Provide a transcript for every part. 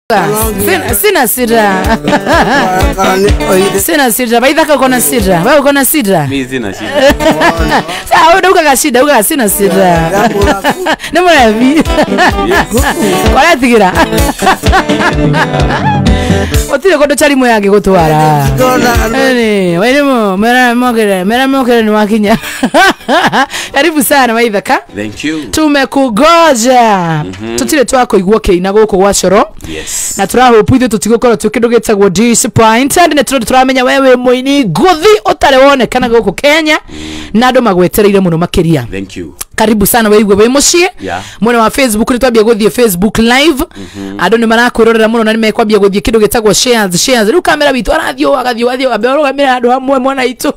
Sina sira. Sina sira. Baidaka uko na sira. Wewe uko na sira? Mimi sina shida. Sasa wewe uko na shida, uko sina sira. Nemo ya vi. Wala tigira. Otire kodo chali mo yake gutwara. Wewe mera mogere ni wakinya. Karibu sana Baidaka. Thank you. Tumekugoja. Tutire twako igwoke na goko gwacoro. Yes. Na turahope ithu tutigukora tukindu gitagwo disappointed ne turamenya wewe muini guthi utare wonekana guku Kenya na andu magwetereire muno makiria. Thank you. Karibu sana wewe we mucie. Mwene wa Facebook ni twambia guthie Facebook live. Andu ni marakwirorera muno na ni mekwambia guthie kindu gitagwo shares. Riu kamera bitu arathio agathiwa kamera andu amwe mwana itu.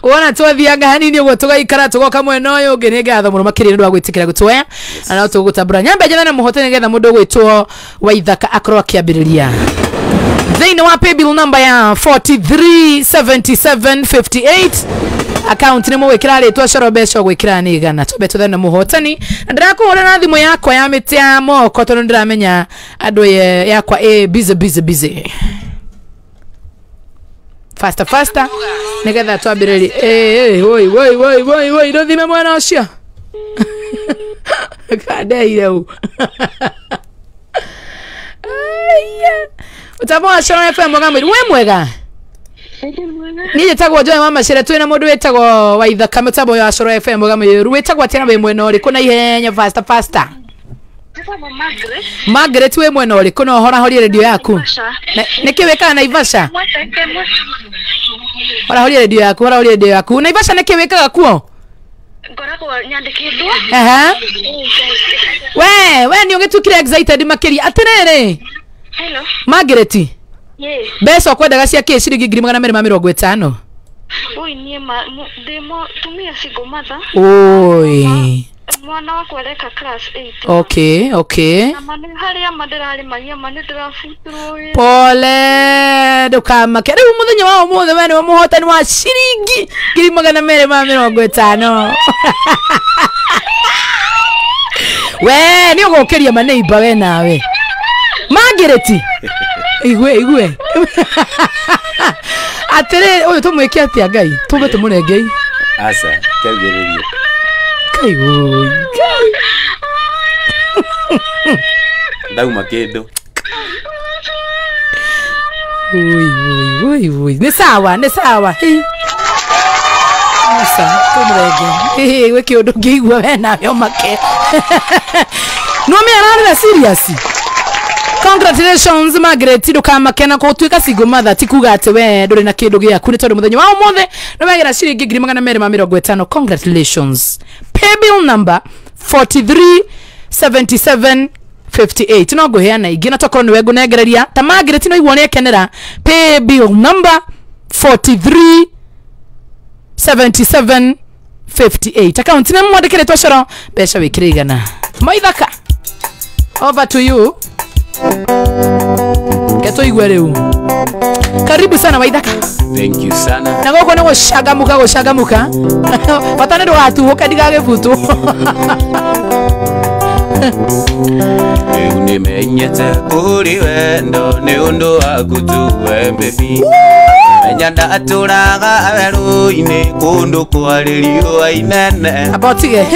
Wana twathianga hanini ugo tugaikara tugoka mwena uyu ungi ni ngatho muno makiri ndu agwitikira gutwea na tugutabura nyambe jana na muhotene ngetha mundu gwitwo Waithaka akorwo akiambiriria thini wa paybill number ya 437758 account ni mwikira ritwa Coro Besho gwikira ni gana tobe tuthene muhotani ndirakuhora na thimu yakwa ya mitia moko tondu ndiramenya andu yakwa busy faster nigetha twambiriri woi ndothime mwana ucio kadeire u utamoa Coro FM ngamwiri we mwega nije tagwo joy mama cire twina mundu wetagwo Waithaka mutabo ya Coro FM ngamwiri ruwetagwo atina we mwena uri kuna ihenya faster Margaret we mwena uri kuna hora hori radio yaku nikiweka Naivasha hora hori radio yaku Naivasha nikiweka kuo ngoragwo nyandikitwo we ni ungitukire excited makiri atirere hello Margaret yes beso kwendaga cia kiciringi 250 oi nie demo tumia sigo mother oi mwana wako areka class 8 okay na mane haria maderari manya mane ndirafuturwo pole ndukamake riu muthenya wa umuthe we ni muhotani wa ciringi 250 we ni ugokeria maneiba we nawe Margaret igwe atere uyu tumwike atia ngai tumbe tumune ngai Asa kebyererio kai ndauma kindu Ui ni sawa Asa tumrege we kiundu ngiigua we nawe make no me ararira serious. Congratulations Margaret ndukamakena ko twika single mother tikuga ati we nduri na kindu giaku ni tondu muthenya wa umuthe no megira ciringi 250 congratulations. Paybill number 437758 no guheana ingi na tokoro ni we ngunegereria ta Margaret no igwone kenera paybill number 437758 account ni mwandikire twa Coro Besho wikirigana Waithaka over to you. Keto igwereu. Karibu sana Waithaka. Thank you sana. Na goko no shagamuka. Patane ndo watu hokadigage futu. Unimenyete kuri wendo ni undu waku tu we baby. Menyanda aturaga weru-ini kundu kwaririo ainene. About it.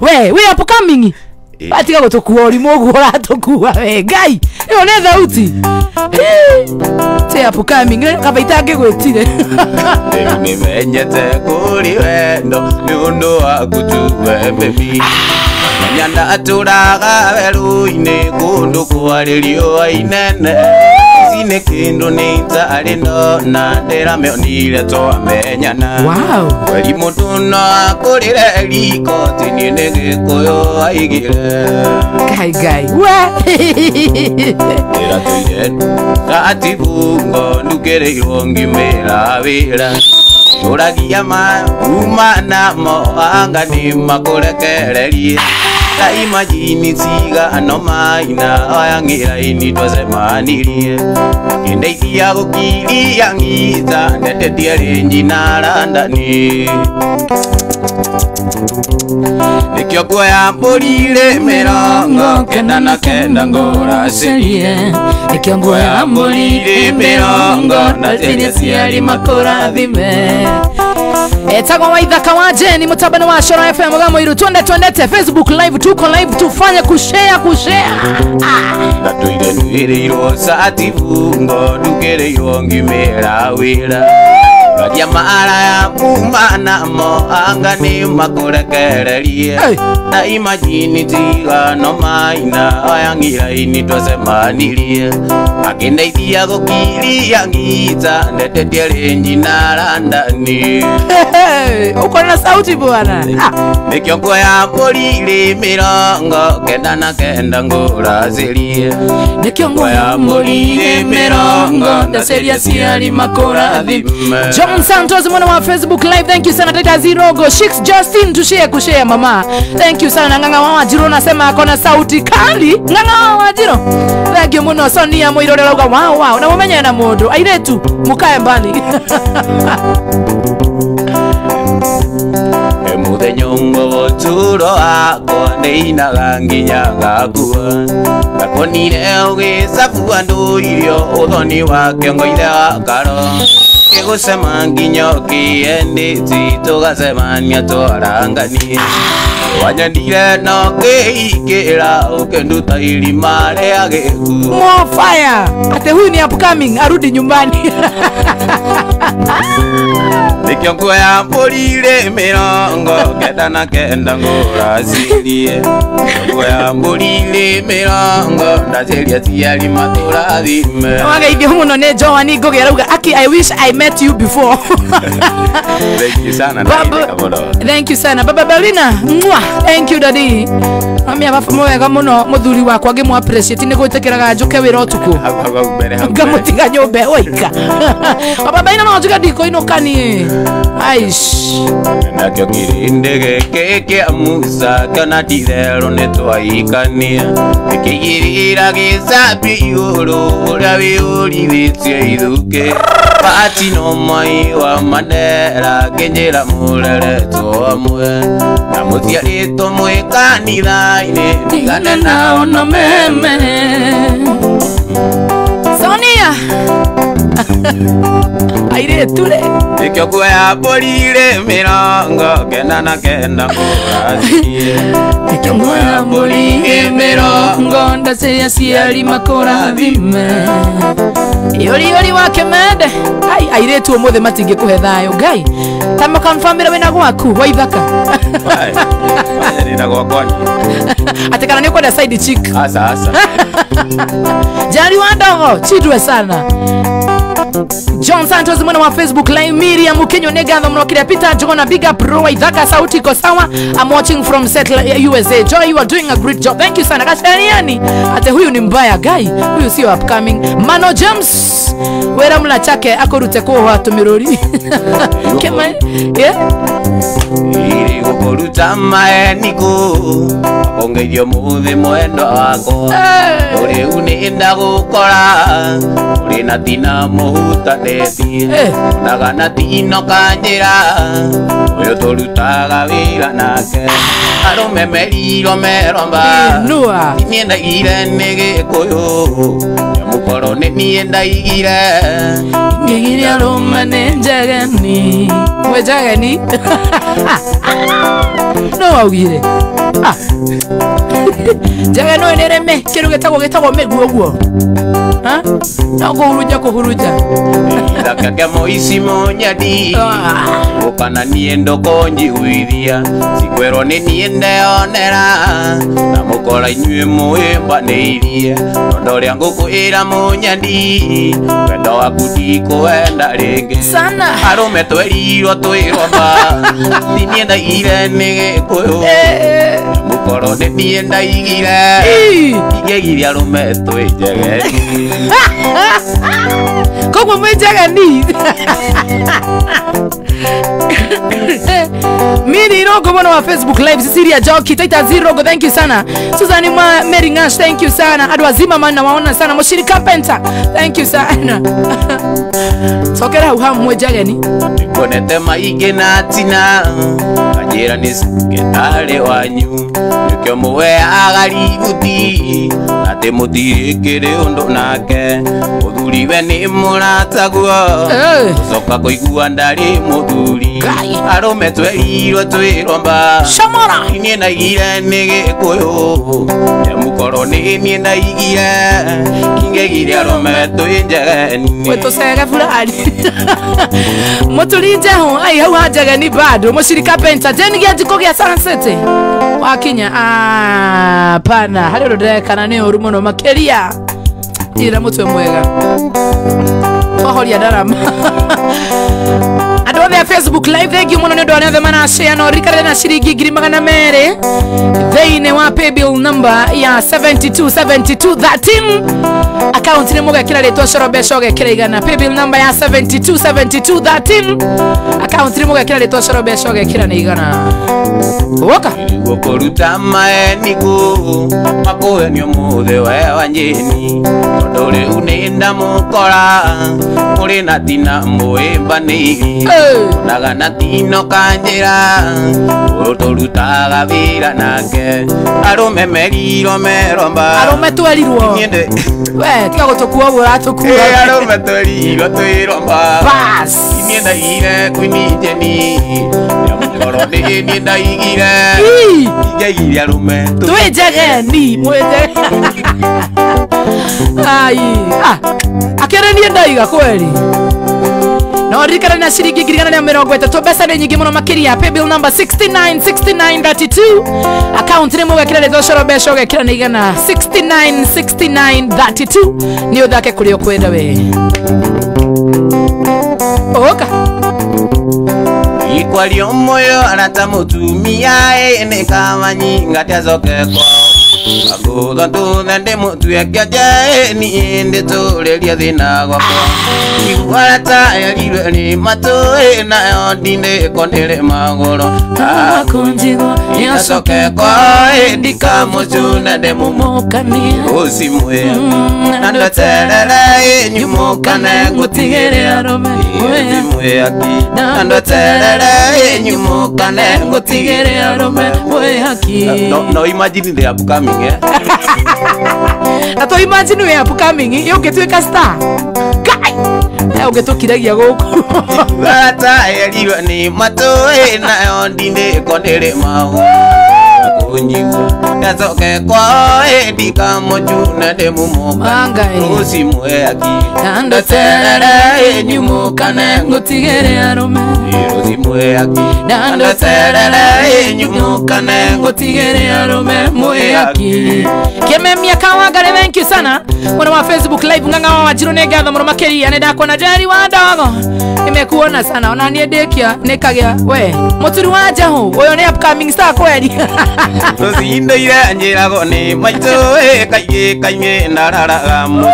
We upcoming. Batiga gutukua uri mugura tukua we ngai iyo ne thauti te upcoming kabaita gwetire nimenyete kuri wendo ni undu waku tu we baby. Nyanda aturaga weru-ini kundu kwaririo ainene. Sine kindu nita arino na ndirameonire twamenyana. Wow. Weri mundu no akurire riko tini ni gikuyu aigire. Gai we Ira tuire ati bungo ndugereirwo ngimira wira uragia ma uma namo anga ni makurekererie na imagine tiga no maina oyangira ini twasemanirie kindeithia gukiria ngita ndetetie ringi na randani nikio kuoya mbũri mĩrongo kenda na kenda ngũracĩrie nikio nguoya mbũri mĩrongo na ciria ciarĩ makũrathime etagwo Waithaka wa Jeni mutabani wa Shoro FM Gamoiru twendete Facebook live tuko live tufanye kushare na tuirenuĩrĩirwo sativungo ndugereirwo ngimĩra wĩra garia maara ya kumana mo anga ni makurekererie na imagine tiga no maina oyangira ini twasemanirie akindeithia gukiria ngita ndetetie ringi na randani uko na sauti bwana nikio nguoya mbũri mĩrongo kenda na kenda ngũracĩrie nikio nguoya mbũri mĩrongo ndaceria ciarĩ makũrathime John Santos mwana wa Facebook live thank you sana Tata Zirogo Shix Justin kushare mama thank you sana Nganga wa Wajiro nasema akona sauti kali Nganga wa Wajiro thank you muno Sonia Moirore loga wow na mumenya na mundu airetu mukae mbali muthenyongo turo akwa ndeinaga nginya ngakua ngakonire ũgĩcabua ndũirio ũthoni wake ngoithe wa karo gĩgũcema nginya ũkĩendĩti tũgacemania twaranganie wanyendire no ngĩikĩra ũkĩnduta irima rĩa gĩkuũ more fire ate huyu ni upcoming arudi nyumbani nikio nguoya mbũri mĩrongo kenda na kenda ngũracĩrie nguoya mbũri mĩrongo ndaciria ciarĩ matũrathime wageithio muno nĩ Joani ngũgĩa rauga aki I wish I met you before thank you sana thank you sana baba Belina thank you daddy Mami abafumo wega muno muthuri wakwa ngimwa appreciate ni gwitikiraga njuke wira utuku ngamutiga nyumba oika baba Belina no njuka ndiko inokani aish nakio kirinde geke Musa kana tirero ne twaikania ikigirira gicabi iguru uria wiurithĩtie ithuke pati no mai wa Mandela nginyira mureretwo amwe na muthiarĩtwo mwĩ kanitha-inĩ ndigane nao no meme Sonia airetu re nikio nguoya mbũri mĩrongo kenda na kenda ngũracĩrie nikio nguoya mbũri mĩrongo ndaceria ciarĩ makũrathime yori wake mende airetu ũmũthĩ matingĩkũhe thayũ Ngai ta makamfamĩra wĩna gwaku Waithaka nina gwakwa ati kana nĩũkwenda side chick asa Jari wa ndogo chidwe sana John Santos mwana wa Facebook live Miriam Mukenyo negatho mno kile Peter Jogona big up bro Waithaka sauti iko sawa I'm watching from Seattle USA Joy you are doing a great job thank you sana Kashariani ate huyu ni mbaya guy huyu sio upcoming Mano James wera mla chake akorute kwa tumirori kema iri gukuruta maeniko ongeithio muthi mwendo wako uri uninda gukora uri na tina muhutanĩtie nagana tino kanjĩra uyu turutaga wĩra nake arũme merirwo meromba niĩ ndaigire nĩ gĩkũyũ mũkoro nĩ niĩ ndaigire ngigire arũme nĩ njageni mwe njageni no waugire njageni ũyũ nĩ reme kĩrũ gĩtagwo mĩguo guo no kuhuruja Ndakake moici monyadi Gũkana niĩ ndũkũnjiguithia Cikwerwo nĩ niĩ ndeyonera Na mũkora inyuĩ mwĩmbanĩirie Tondũ ũrĩa ngũkwĩra monyadi Wendo waku ndikũwenda rĩngĩ sana Arũme twerirwo twĩromba Ti niĩ ndaigire nĩ gĩkũyũ Mũkoro nĩ niĩ ndaigire Ingĩgiria arũme twĩ njegeni Koguo mwĩ njegeni Mini Rogo mwana wa Facebook Live Cecilia Joki Taita Zirogo, thank you sana. Suzani Mary Ngash, thank you sana. Adu wazima mana waona sana. Moshiri Carpenter, thank you sana. Sokera uhamu mwejageni Konete maige na tina Kajira nisiketale wanyu Nukyo muwe agaributi Nate mutirikere ondo nake Muthuriwe ni muratagua Soka koigua ndari muthuri Arume twerirwo twiromba Shamora Inie na igire nige kuyo Mukoro ni nie na igire Ingegire arume twinjegeni Weto sega fulani Mutulije ho ai hau hajaga ni bado Moshiri Carpenter jeni gia jiko gia Sunset wa Kenya pana hali rodeka na ne orumo no makeria ira mutwe mwega twahoria darama Adone ya Facebook Live thank you muno ndo another mana share no rikare na shirigi giri magana mere Theine wa pay bill number ya 727213 account ni muga kila leto shorobe shoge kila igana pay bill number ya 727213 account ni muga kila leto shorobe shoge kila ni igana woka Gokoruta maeniku Makoe ni omuthe we wanjini Tondore unenda mukora Muri na tina muimba ni Naga na tino kanjira Utorutaga vira nake Arume meriro meromba Arume tuelirwo Niende we tika gotokuwa bora tokuwa Arume tuelirwo twiromba Bas Nienda ire kwinijeni Mukoro ni nienda igire Igire arume Twejageni mwete Ai akere ni ndaiga kweli No rikara na shiriki girigana na mirongo itatu pesa ni nyingi muno makiria pay bill number 696932 account ni muga kila leto shorobe shoge kila ni igana 696932 ni udhake kulio kwenda we Oka Ikwali omoyo anata mutumia ene kamanyi ngati azoke kwa Agoga ntuthende mutuya kiaja ni ende tureria thina gwakwa Iguarata yarirwe ni matu na yondine konere magoro Akunjigo Azoke kwa endika muchuna de mumukani Usimwe Nando terere nyumukane ngutigere arome Usimwe aki Nando terere nyumukane ngutigere arome Uwe haki No imagine they are upcoming Ato imagine we are upcoming Yo getweka star Kai Ugetokiragia goku Iguarata yarirwe ni matu na yondine konere magoro Kunyiwa Yazoke kwa endika mochuna de mumukani Usimwe aki Nando terere nyumukane ngutigere arome Usimwe aki Nando terere nyumukane ngutigere arome mwe aki Keme miaka wagare thank you sana Mwana wa Facebook Live nganga wa wajiro negatha mwana makeria Nedako na Jerry wa dogo Nimekuona sana ona niedekia nekagia we Muturi wa jaho Oyo ni upcoming star kweli Tuzindo ire njirago ni maito kaige kaime nararaga muthi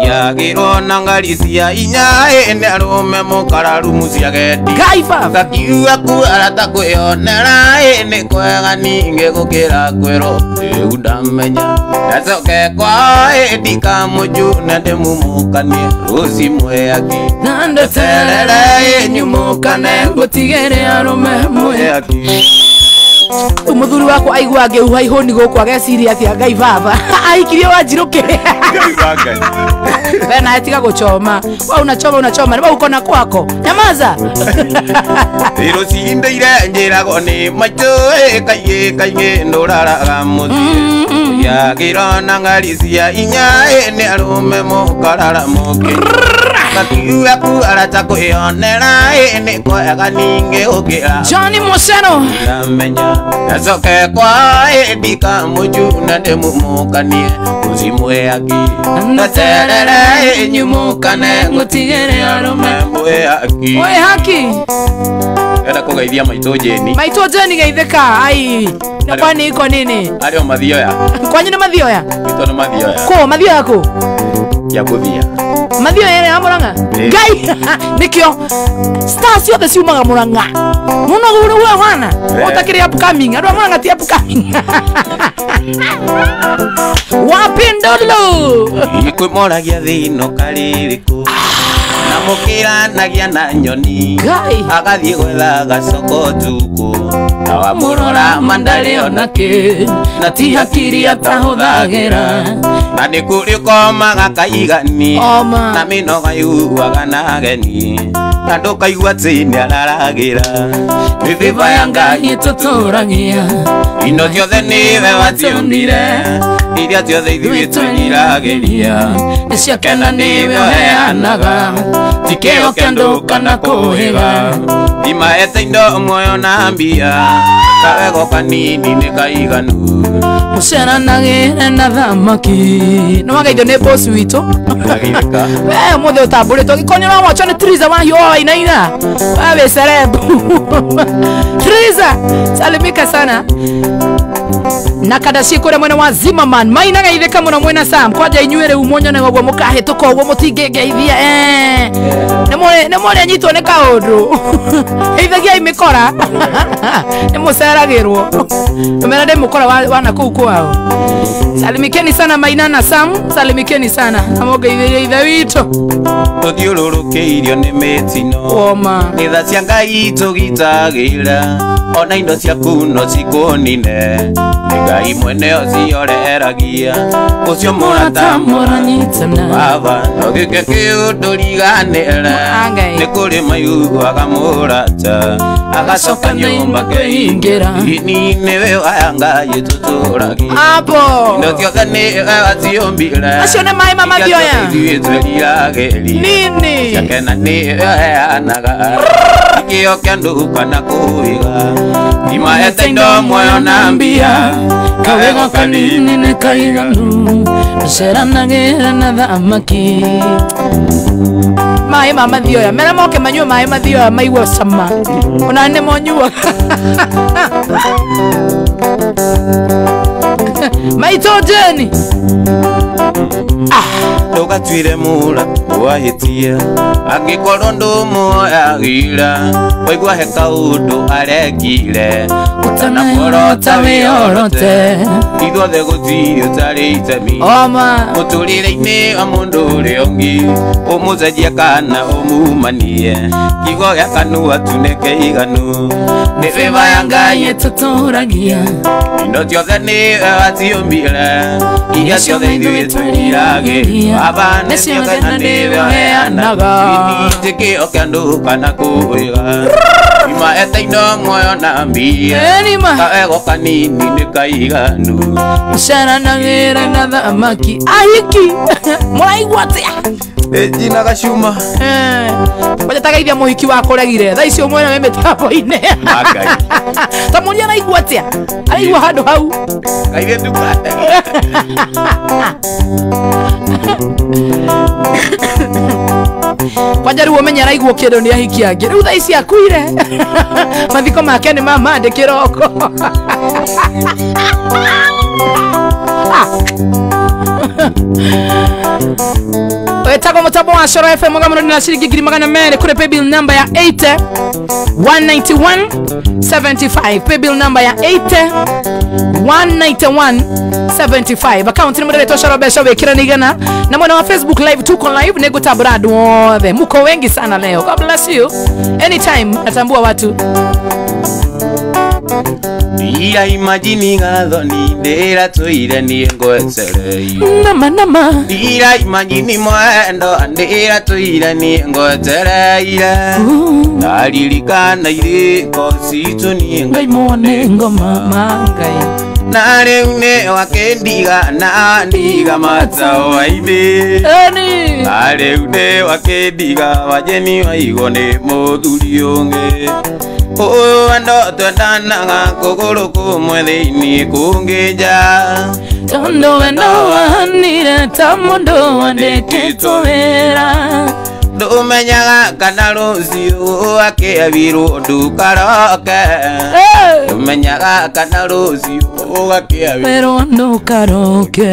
Yagiro nangarisia inya ene arume mukararu musiageti Gaifa Gakiuga ku arata kwionera ene kwega ninge gukira kwero Udamenya Yazoke kwa endika mujuna de mumukanie Usimwe aki Nando terere nyumukane ngutigere arume mwe aki Umuthuri wako aigua ngeuha ihoni goku ageciria atia Ngai baba aikirie wanjiruke Wena etiga guchoma wa unachoma ni uko na kwako nyamaza Iro sinde ire njirago ni maito kaige ndoraraga muthi Yagiro nangarisia inya ene arume mukarara muki Gakiuga ku arata kwionera ene kwega ninge ukira Johnny Moseno Ndamenya Yazoke kwa endika mujuna de mumukanie Usimwe aki Naterere nyumukane ngutigere arume mwe aki Mwe haki Era kugeithia maito jeni Maito jeni geitheka ai Kwani iko nini Ario mathioya Kwanyu ni mathioya Ito ni mathioya Ko mathioya ko Ya kuthia mathio ere amuranga ngai nikio stars yo the siumaga muranga muno guru we wana otakiri upcoming ado amuranga ti upcoming wapindolo ikwimoragia thino kaliriku na mukira nagia na nyoni agathie gwetha gacoko tuku na wamurora mandari onake na ti hakiri atahuthagira na ni kuri komaga kaigani na minoga yuaga na ageni na ndukaigua ati ni araragira mĩthemba ya Ngai tuturagia ino ciothe niwe wacionire iria ciothe ithuĩ twĩriragĩria nĩciakena niwe ũheanaga ti kĩo kĩa andũ kana kũhĩga imaete indo muoyo na mbia kawego kanini nĩ kaiganu mũceranagĩre na thamaki no wagaithio nĩ boss witũ we mũthĩ ũtambũrĩtwo gĩkonyo no wacho nĩ Triza wahiũ wainaina wewe serebu Triza salimika sana na kadaci kure mwena wa Zimmerman maina gaitheka muno mwena Sam kwaja inyuere umonyo ne gwo mukahituka gwo mutingegeithia ne more anyitwo ne kaundu ithagia imikora ne muceragirwo mena de mukora wana kuu kwao salimikeni sana maina na Sam salimikeni sana amogeithia ithe wito tuthiũrũrũkĩirio nĩ mĩtino nĩtha cia Ngai tũgitagĩra ona indo ciaku no cikunine Ngai mwene ũcioreragia ũcio mũrata mũranyitana baba no gĩke kĩũndũ riganĩra nĩ kũrĩ maiguaga mũrata agacoka nyũmba kĩingĩra ini nĩwe wa Ngai tũtũragia indo ciothe nĩwe waciũmbire acio nĩ maĩ mathioya nini yakena niwe heanaga kĩo kĩa andũ kana kũiga imaete indo muoyo na mbia kawego kanini nĩ kaiganu ũceranagĩra na thamaki maĩ ma mathioya mera moke manyua maĩ mathioya maigua cama ona nĩ monyua maitũ Jeni ndũgatuire mũrata wahĩtia angĩkorwo ndũmuoyagĩra waigua he kaũndũ arekire ũtanakorota wĩyorote ithuothe gũtirĩ ũtarĩ itemi mũtũrĩre-inĩ wa mũndũ ũrĩa ũngĩ ũmũcenjia kana ũmumanie kiugo gĩa kanua tu nĩ kĩiganu nĩ beba ya Ngai tũtũragia indo ciothe nĩwe waciũmbire iria ciothe ithuĩ twĩriragĩria baba nĩ ciothe na nĩwe ũheanaga ti kĩo kĩa andũ kana kũiga imaete indo muoyo na mbia kawego kanini nĩ kaiganu ũceranagĩra na thamaki ahiki mũraigua atĩa Ejina gacuma Wajatageithia mũhiki wa kũregire thaa icio mwena wĩ mĩtambo-inĩ ta mũria araigua atĩa araigua handũ hau kaire ndukate kwanja rĩu ũmenye araigua kĩndũ nĩ ahiki angĩ rĩu thaa ici akuire mathiko make nĩ mamandĩ kĩroko Wetako mutabo wa Shoro FM Mugamuro na shilingi 200 kule paybill number ya 80 191 75 paybill number ya 80 191 75 account ni mudele Shoro Besho wekira nigana na mwana wa Facebook live tuko live nego tabrado wothe muko wengi sana leo. God bless you anytime natambua watu Iya imagine gathoni ndĩra tũire niĩ ngweterei nama Iya imagine mwendo ndĩra tũire niĩ ngwetereire Ndaririkana irĩko citũ niĩ Ngai muone ngoma mangai na rĩu nĩ wakĩndiga na ndiga matawa-inĩ na rĩu nĩ wakĩndiga wajeni waigwo nĩ mũthuri ũngĩ Ando twendanaga kũgũrũ kũmwe thĩinĩ kũngĩ nja Tondo wendo wanire ta mũndũ wandĩkĩtwo wĩra Ndũmenyaga kana rũciũ akĩabirwo ndukaroke Ndũmenyaga kana rũciũ akĩabirwo ndukaroke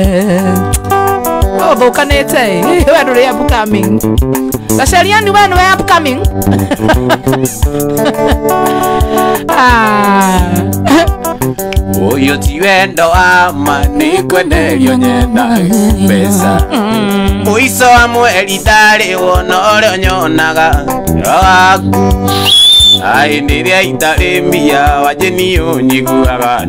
thokanete we nduri upcoming Gacariani we no upcoming Uyu ti wendo ama ni kwenderio nyenda pesa Uiso wa mweri ndari wona uria nyonaga waku Ai ndiria itari mbia wajeni unyiguaga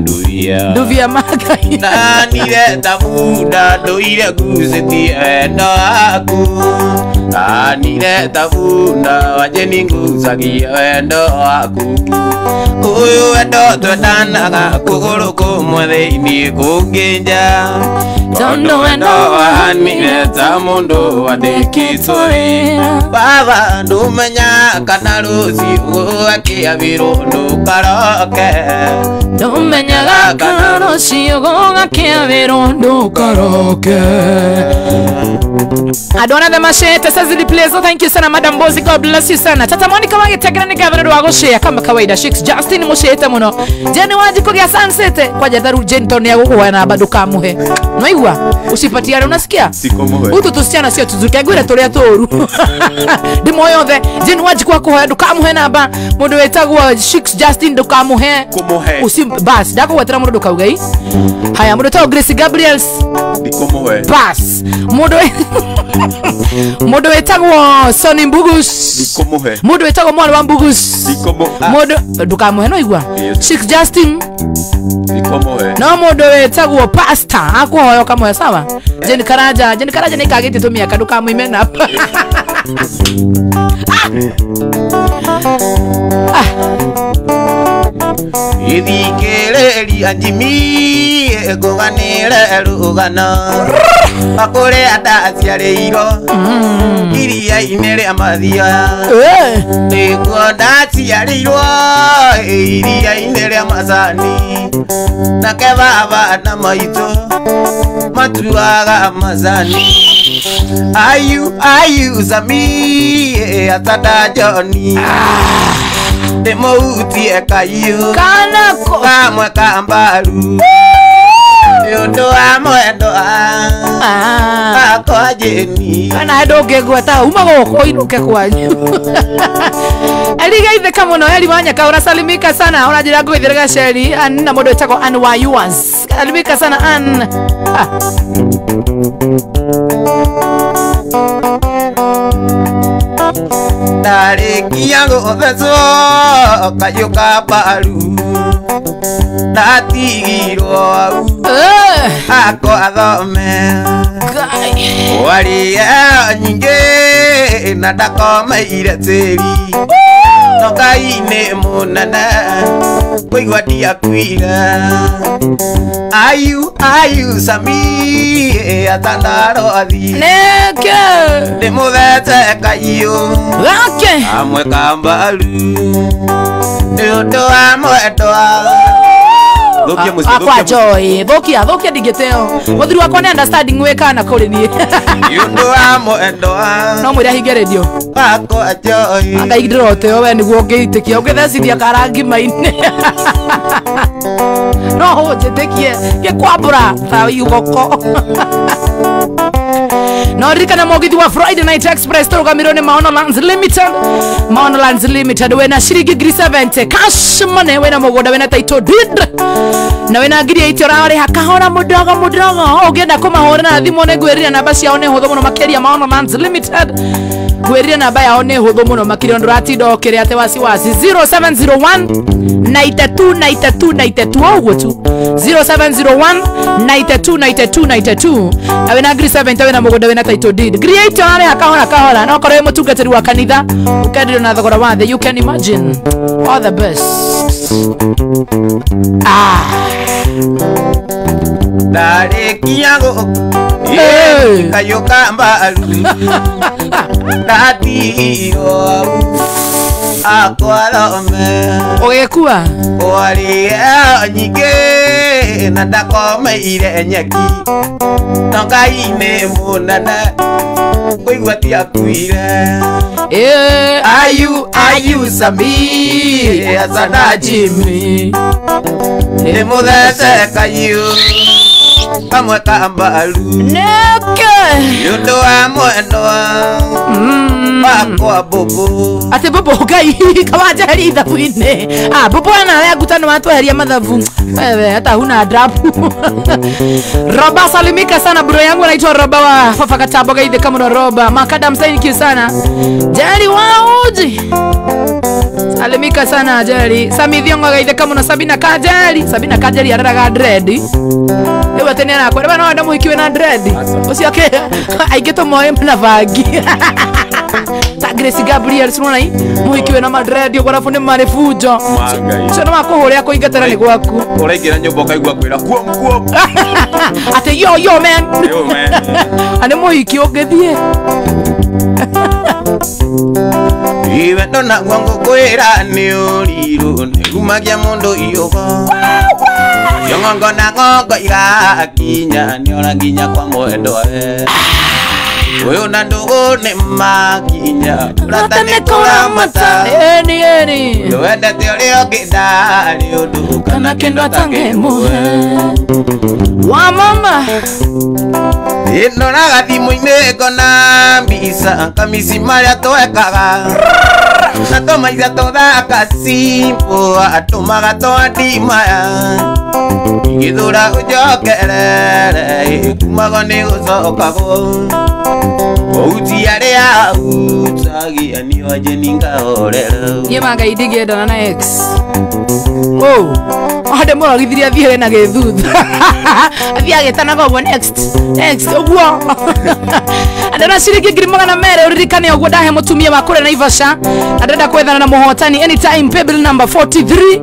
nduvia magai na nireta bunda nduire ngucetie wendo waku nireta bunda wajeni ngucagia wendo waku uyu wendo twendanaga kuguru kumwe thiini kunginja tondu wendo wanireta mundu wandikitwe baba ndumenya kana ruciu akiabirwo ndukaroke ndumenyaga kana ruciu akiabirwo ndukaroke Adona Machete says the place. So thank you sana Madam Bozi, God bless you sana. Tata Monica wangetegera ni governor wa Goshea kama kawaida. Sheiks Justin Mushete muno. Jeni waji kugia sunset kwa jatharu Jenton ya gugu na baduka muhe. Noigwa usipatiane unasikia? Siko muhe. Utu tusichana sio tuzuke gwira turia toru. Ndi moyo the jeni waji kwa kuhoya duka muhe namba. Mundu wetagwa Sheiks Justin duka muhe. Kumuhe. Usim bas dako wetera mundu duka ugai. Haya mundu tawo Grace Gabriels. Dikomuhe. Bas. Mundu wetagwo Sonny Mbugus. Dikomuhe. Mundu wetagwo mwana wa Mbugus. Dikomuhe. Mundu dukamuhe no igwa. Sheiks Justin. Dikomuhe. No mundu wetagwo Pastor akuhoyo kamwe sawa. Jeni Karaja ni kagiti tumia kaduka muimena. Ithikiriri anjimi egoganire rugano akore adaciareiro iria inere amathia niguo ndaciareirwo iria inere amazani nake baba na maitũ matuaga amazani ayu zami atada Johnny Demoutie kayu Kanako kamwe kambaru yondo amwendo akwa Jeni kana ndoge gwata uma goko inuke kwanyu Eliga ithe kama no eli wanya ka unasalimika sana unajira gwithira gaceri na mundu etako an wa yours salimika sana an Tarikia gũthecwo kayũ ka mbaru ndatigirwo au ako athome warie nyingĩ na ndakomeire tĩri no Ngai nĩ mũnene kũigua ndiakuire ayu Sami atandarothi neke ndĩmũthete kaiũ gake amwe kambaru nĩ ũndũ wa mwendwa akwa joy thokia ndigiteo muthuri wakwa ni understanding wekana kuri ni yundu wa mwendwa no mwira hinge radio akwa joy angaigdirote we niguo ngeitikia ungethecithia karangi maine no hojetikie gekwambura ta yugoko no rikana mogithi wa Friday Night Express turugamirwo ni Maonolands Limited wena shiringi ngiri 70 cash money wena mugunda wena title deed na wena ngiri 8 urari hakahora mudogo ugienda kumahora na thimu ne gwirira namba ciao ne huthu muno makiria Maonolands Limited gwirira namba yao ne huthu muno makiria nduratindo kiri ate wasiwasi 0701 92 uguo tu 0701 92 na wena ngiri 70 wena mugunda wena title deed create wale akahora no korwe mutungatiri wa kanitha ukendirio na thogora wa the you can imagine all the best Tarikia kayuka mbaru ndatigirwo akwalome ogekua warie nyingĩ na ndakomeire nyeki no Ngai nĩ mũnene kũigua ndiakuire ayu Sami atada Jimmy ndĩmũthece kaiũ kamwe kambaru neke yundo wa mwendo bakwa bobo ate bobo gai kawaja hali ithabu-ine bobo ana ya gutano matweheria mathabu wewe hata huna adabu Roba salimika sana bro yangu anaitwa Roba wa Fafa Katabo gaide kama Roba makadam thank you sana Jali wauji salimika sana Jali Sami Thiongo gaide kama na Sabina Kajali araraga dread ewa tena na kwa bana ndo muhikiwe na dread usiake aigeto moyo na vagi ta Grace Gabriel sunona muhikiwe na madread yo kwa fundi marefujo sio makuhuria ko igatara ni gwaku uraikira nyumba kaigwa kwira kuom ate yo man ane muhiki ogethie iwe ndona gwango kwira ni uriru nerumagia mundu iyoko yongongo na ngongo igakinya ni oranginya kwa mwendo uyu na ndugu ni makinya uratane kuramata eni wendete uria ngindari undu kana kendo atange muhe wa mama indoraga thimu-inĩ ngona mbica kamisi marĩa twekaga na tũmaica tũthaka simbo atũmaga twandimaya igĩthũra ũnjokerere kumagwo nĩ gũcokagwo outi arĩa utagia nĩo njeni ngahorera yemaga idigedana na X ade moro githiria thiere na gethutha athia getanaga ogwo next ogwo andana shiriki ngiri magana mere uririkane ogwo ndahe mutumia wa kure na Ivasha andenda kwethana na muhotani anytime paybill number 43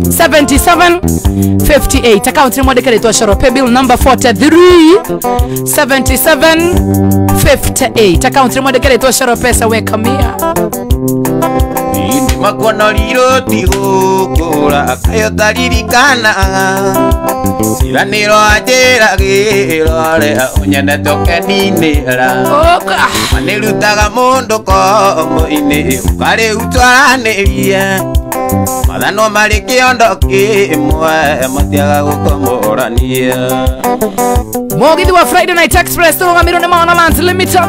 77 58 account ni mwandike letwa Sharo paybill number 43 77 58 account ni mwandike letwa Sharo pesa weka mia makono riro tigukura kayo taririkana siraniro ajera girore unyene tokeninira manirutaga mundu komo-ini ukari utwaranirie mathano mari kiondo kimwe matiaga gukomorania Mogithi wa Friday Night Express turugamiro ni Maana Lands Limited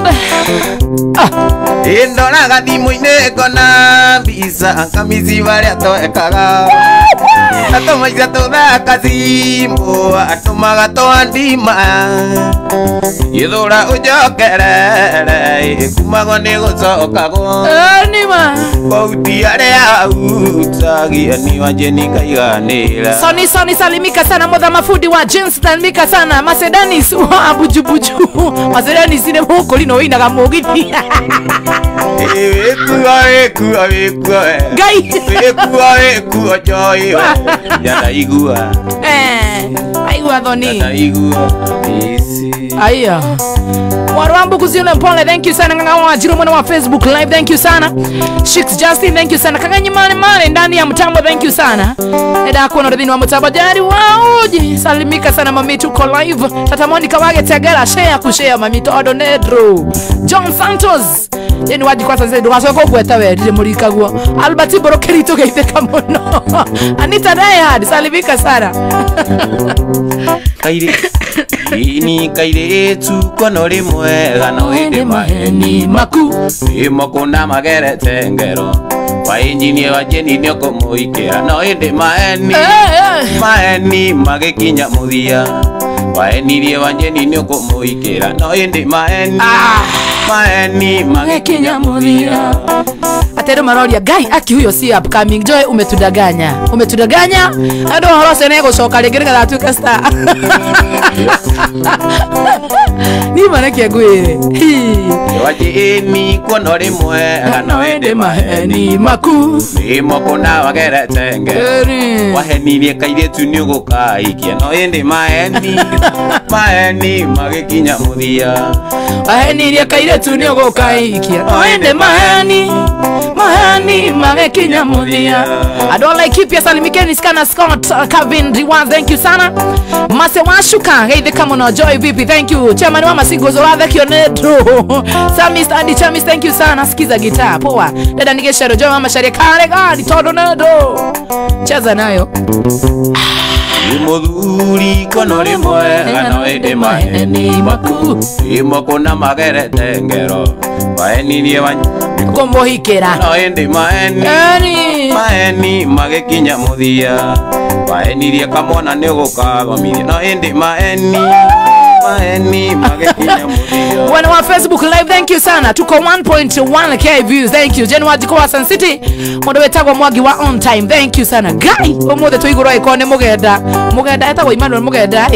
indoraga thimu-inĩ ngona mbica kamisi barĩa twekaga atũmaica tũthaka simbo atũmaga twandimaya gĩthũra ũnjokerere kumagwo nĩ gũcokagwo bauti arĩa utagia nĩo njeni ngaiganĩra Soni salimika sana muthama fundi wa jeans salimika sana Macedanis wa bujubuju Macedanis ni mukuri no inaga Mogithi Gai wekuwa joy yataigua aigua thoni yataigua isi aya Warwambu kuziona mpole thank you sana nganga wa jiro mwana wa Facebook live thank you sana Shix Justin thank you sana kaganyi male ndani ya mtambo thank you sana eda kuona radhini wa mtambo jari waoji salimika sana mamitu ko live tata Monica wage tegera share kushare mamitu Odonedro John Santos yeni waji kwa sasa ndo asoko kweta we ndire murikagwo Albert Borokerito geitheka muno Anita Diehard salimika sana kaire ini kaire tu kono rimwe gano ende maheni maku imokuna magerete ngero wa engineer wa jeni nio kumuikira no ende maheni magikinya muthia wa enirie wa jeni nio kumuikira no ende maheni magikinya muthia atero maroria gai aki huyo si upcoming Joy umetudaganya ado horose nego coka ringire ga tuka star ni mana kia gwire waje eni kono rimwe gano ende maheni maku imokuna wagerete ngero wa enirie kaire tu ni gukaikia no ende maheni magikinya muthia wa enirie kaire tu ni gukaikia no ende maheni magekinya muthia I don't like keep salimikeni Skana Scott Calvin Riwan thank you sana Mase washuka geithe kama no Joy vipi thank you chairman wa Masigozo wa Kionedro Sami Stadi Chamis thank you sana sikiza gitaa poa dada nigeshero Joy mama sharia kare gari todo nedo cheza nayo Imudhuri kono rimwe Gano ende maheni maku Imoko na magere tengero Maheni niye wanyi Kombo hikera No ende maheni Maheni magekinya muthia Maheni rie kamwana nego kagomirie No ende maheni Maheni magekinya muthia Wana wa Facebook live, thank you sana. Tuko 1.1k views, thank you. January tuko wa Sun City. Mondo wetagwa mwagi wa on time, thank you sana. Guy, omothe tuiguro ikone mugenda. Mugenda etagwa Emmanuel mugenda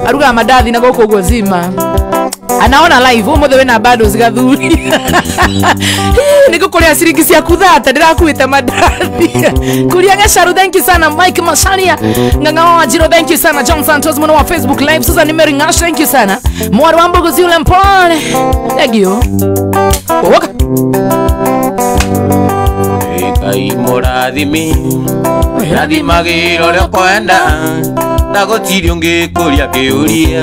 aruga madathi na goko gozima. Anaona live omothe wena bado zigathuri. Niko kulia siringi cia kuthata ndirakuita madathi. Kulia ngesharu, thank you sana. Mike Masharia, nganga wa Jiro, thank you sana. John Santos mono wa Facebook live. Susan Meringash, thank you sana. Mwari wa Mbogo Zule Mpone, thank you. Waka Kai morathimi Rathimagiro ryo kwenda Na gutiri ungi kuria kiuria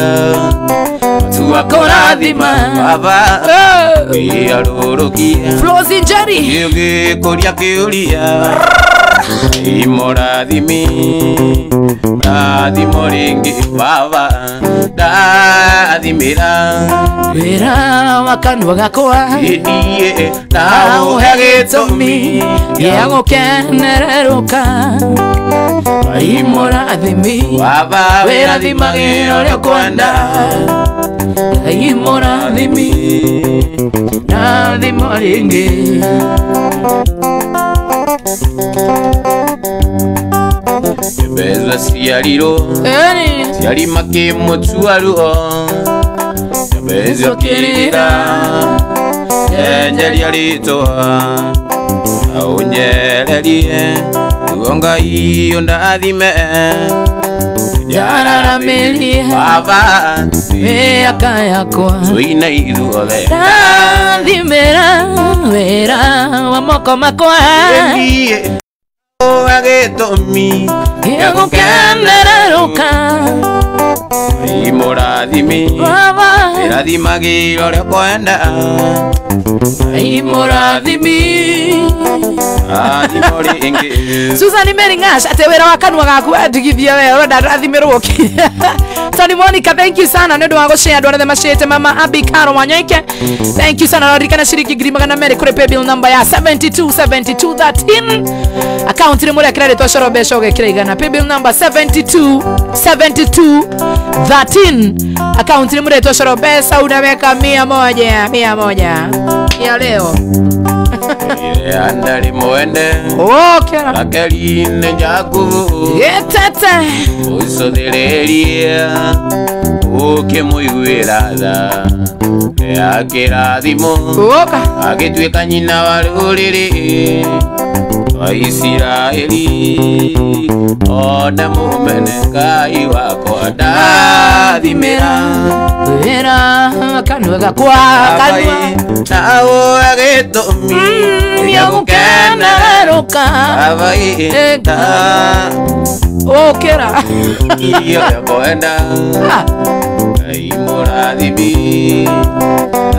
Tuwa korathima Baba Wiarurukia Flozi Njeri Ungi kuria kiuria Imorathimi Rathimo ringi Baba Rathimira Wera wakanwa gakwa Idie Na uhegitomi Giago kenereruka Imorathimi Baba Werathimagiro ryo kwenda Imorathimi Rathimo ringi Bezwa siariro Siari make mutuaruo Bezwa kirira Enjeli aritoa Aunyererie Uonga iyo ndathime Jarara melia Baba Meaka yakwa Suina iruothe Rathimera Wera wa moko makwa Endie Agetomi Giago kenereruka Imorathimi Baba Rathimagiro ryo kwenda Imorathimi Rathimo ringi Susan Meringash atewera wakanwa gaku adigithia wewe ndathimirwo ki Tani Monica, thank you sana nendo wa goshare andũ arĩa mashete. Mama Abi Karo Wanyoike, thank you sana. Rorikana shiringi ngiri magana merĩ kũrĩ paybill number ya 727213 account ĩrĩ mũrĩa kĩrarĩ twacoro mbeca ũgekĩra igana. Paybill number 727213 account ĩrĩ mũrĩa twacoro mbeca unaweka 100 ya leo. Andali mwende Okay. Rakeli nejaku Getete Usodereria Uke muiguiratha Akirathimo Oka Agituika nyina wa ruriri wa Isiraeli Ona mumene Ngai wako ndathimira Wera kanwa gakwa kanwa Nao agitomi Yagukeneruka Abai Okera Iyo yakwenda Imurathimi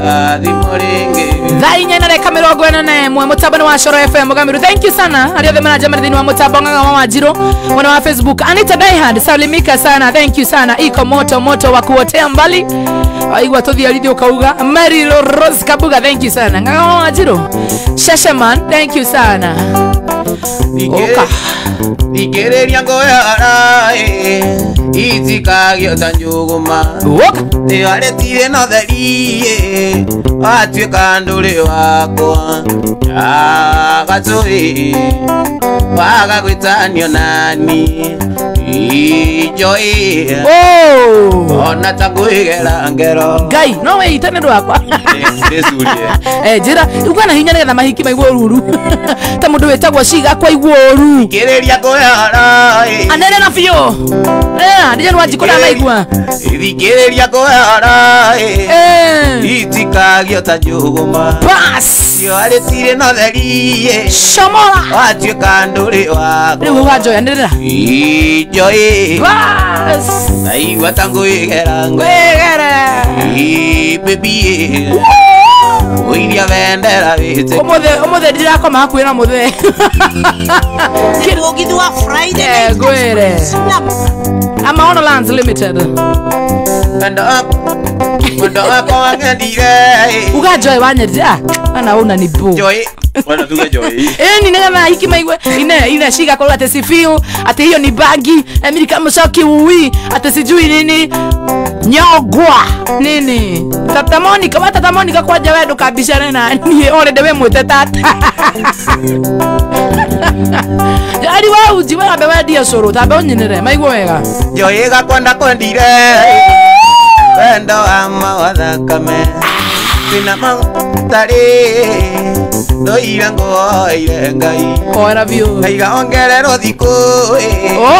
Rathimo ringi Thainya na reka 41 mutambo wa Shoro FM Mugamiru. Thank you sana aliothe manager thini wa mutambo nganga wa Jiro mwana wa Facebook. Anita Diehard salimika sana, thank you sana. Iko moto moto wa kuotea mbali aigwa tothi alithi ukauga. Mary Rose Kabuga, thank you sana. Nganga wa Jiro Shashaman, thank you sana. Oka Dikereria ngoyara Itikagio tanjuguma Oka Niwaretire no theri Watuika nduri wakwa Agatui Wagagwitanio nani Ijoi Ona takuigera ngero Gai, no we itane rwakwa Jira, ukana hinya nigetha mahiki maigwo ruru Ta mundu wetagwo ciga kwa igwo ruru Kireria ngoyara Anene na fio Ndije nwajikona maigwa Thikireria ngoyara Itikagio tanjuguma Bas Niwaretire no theri Shamora Watuika nduri wakwa Riu wajoya ndirira Ijoi Bas Aigua tanguigera Wegere baby Uiria bendera wite omothe ndirakoma hakuhĩ na mũthee Kirugithi wa Friday. gwĩre Amaona Lands Limited Mwendo wako wangendire uga Joy wanyendire ana una ni bo Joy Wana tuge Joy ni nega hikima igwe ine shiga kwa ate sifiu ate hiyo ni bagi Amerika mshoki uwi ate sijui nini nyogwa nini Tata Monica kwa jawedo kabishana na ni already we mwete tata Jari wa uji wa bewa dia soro tabe onyinere maigwo wega Joy gakwenda kwendire Wendo ama wathakame Sina magutari Ndoira ngoire ngai Ora bio Ngaiga ongerero thiku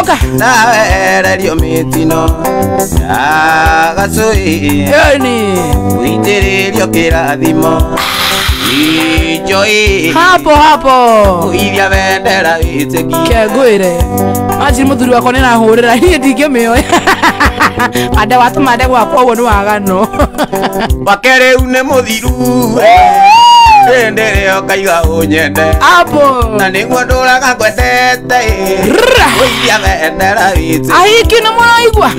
Oka Nawererio mitino Agacui Ni Uitiririo kirathimo Joy Hapo Uiria bendera witeki Kegwire Majiri muthuri wako nina hurira ni ndingĩmĩoya Ande watu mande gwakwa uguo ni wagano Wakere une muthiru Endereo kaiga unyende Hapo Na niguo nduraga kwendete Uiria bendera witeki Ahiki na muraigwa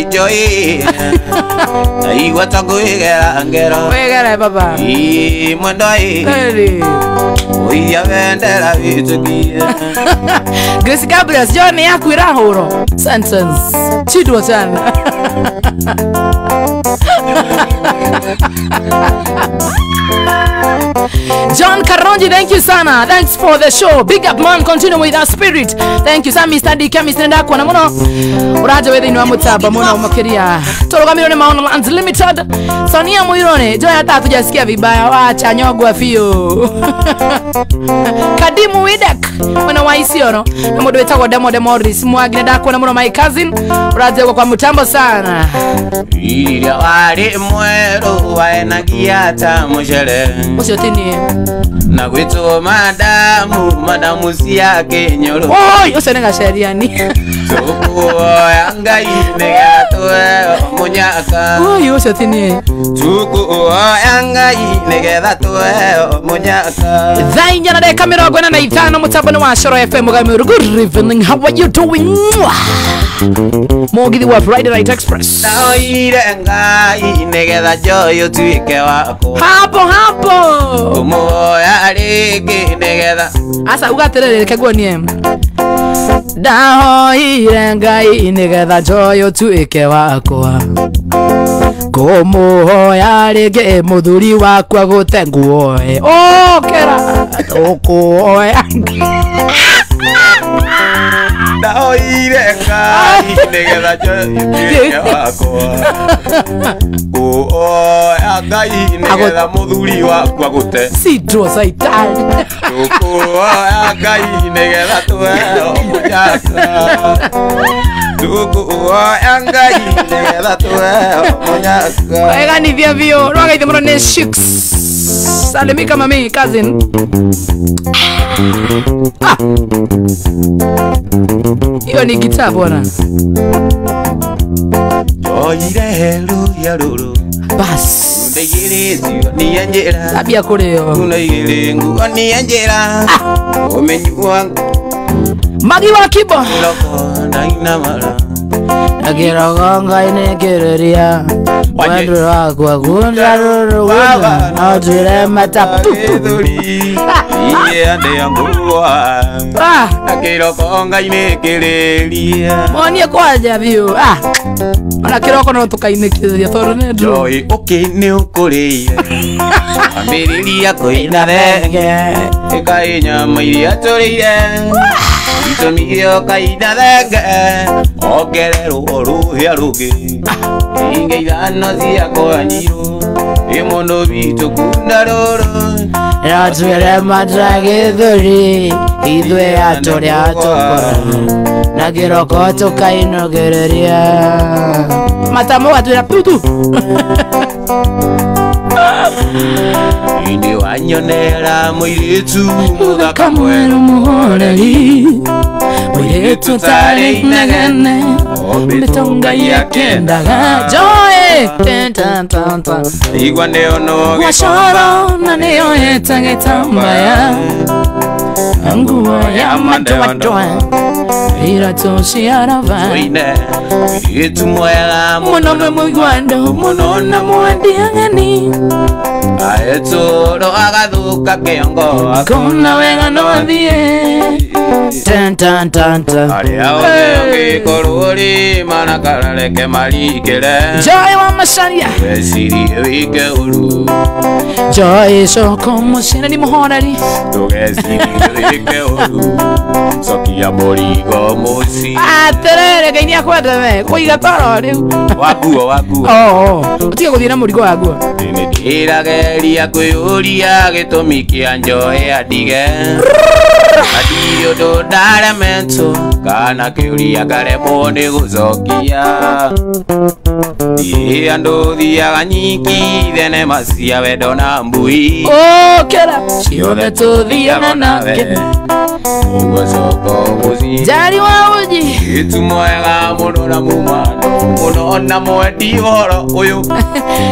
Joy Aigua takwigera ngero Wegere baba Mwendo Eri Uiria bendera witeki Grace Gabriel John yaku irahuro sentence chidwo sana John Karonji, thank you sana. Thanks for the show. Big up man, continue with our spirit. Thank you Sam Mr. D Chemist nenda kwa muno. Uraje wethi ni wa mutaba muno umakiria. Torogamiro ni Maono Lands Limited. Sonia Muirone, joy hata hatujasikia vibaya. Wacha nyogwa fio. Kadimu Widek, mwana wa Isioro. Na mudu wetagwa Demo Morris. Mwagine dako na muno my cousin. Uraje kwa mtambo sana. Iria wari mweru waenagia ta mushere Usio tini Na gwitu madamu siake nyoro Oi, usio nenga sheriani Tuku yangai negatwe munyaka Oi, usio tini Tuku yangai negatwe munyaka Dhainya na deka mirogo na ithano mutabone wa Shoro FM Mugamiro. Good evening, how are you doing? Mogithi wa Friday Night Express Naoire ngai negetha joyo tuike wako Hapo Umuoya rigi negetha Asa ugaterere keguonie Ndahoire ngai nigetha joyo tuike wakwa Kumuhoya rigi muthuri wakwa gute nguoe Okera Tukuoya Ndaoire ngai negetha joyo tuike wakwa Kuoya ngai negetha muthuri wakwa gute Sidro saitani Tukuoya ngai negetha tuheo munyaka Tukuoya ngai negetha tuheo munyaka Wega ni vya vio Rwaga ithimuro ni Shix Salimika mami cousin Hiyo ni gitaa bwana Joire ruya ruru Bas Ndegere tio ni anjera Tabia kureo Unaigere nguo ni anjera Umenyua Magi wa kibo Loko na inamara Nagira gonga inegereria Wendo wakwa gunda ruru wada Nautire matapu Iye ande yanguwa Nakiro konga inegereria Monie kwaja vio Ona kiroko no tukainekereria Toro nedro Joy okay ni ukuriye Ambiriria koina renge Eka nyama iria turiye Itomio kaina renge Ogerero ruhia rugi Inge idano ziyako anyiru Imono bitu kunda roro Natwire matrage thuri Ithwe aturi atukora Na kiroko tukainogereria Matamo atwira putu Indi wanyonera muiritu Muthaka Kamwero muhoreri Muiritu tari inegene Mitonga ya kendaga Joy igwa ndio no Washoro na neo etagitambaya Nguo ya madoa ira toshi arava Oine itumwela Muno mwigwando muno na mwandi angani aetoro agathuka kiongo Kona wega no thie Tan aria oge korori mana karareke malikere Joy wa masharia Siri wike uru Joy shoko mushina ni muhorari Siri wike uru Sokia morigo musi Aterere kainia kwenda we kuiga toro riu Wakuo utige guthina murigo waguo Ndirageria kuyuria gitumi kia njoe adige Adio do daramento kana kiuria karemo ni gucokia Thie andu thiaga nyiki thene macia wendo na mbui kera ciothe tuthiaga nake Ugo coko muci Jari wa uji Itu mwega muno na mumano Muno na mwendi horo uyu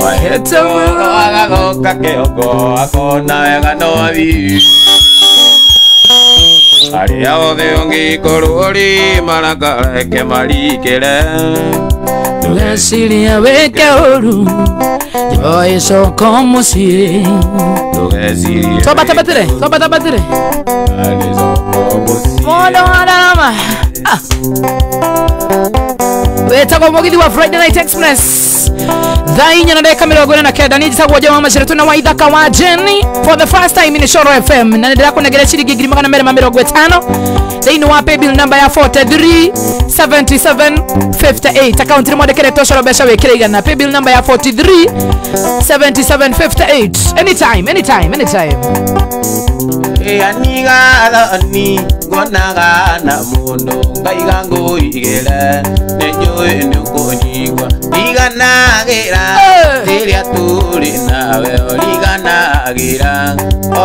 Waheto muno agathoka kiongo Akona wega no athi Aria othe ungikorwo marakareke marikire Tugeciria wike uru Joy coko muci Tugeciria Twambatire Ari coko muci Mondo arama Wetagwo mugithi wa Friday Night Express Thainya na dakika 49 nijitagwo jamaa mashiretu na waithaka wa Jenny for the first time in Shoro FM na ndira kunegera ciringi 250 thini wa paybill number ya 437758 account rimwe ndekere toshoro besha wekire igana paybill number ya 437758 anytime Anigathani ngonaga na mundu ngaiga nguigire nenjui nikunyigwa iganagira riria turi nawe origanagira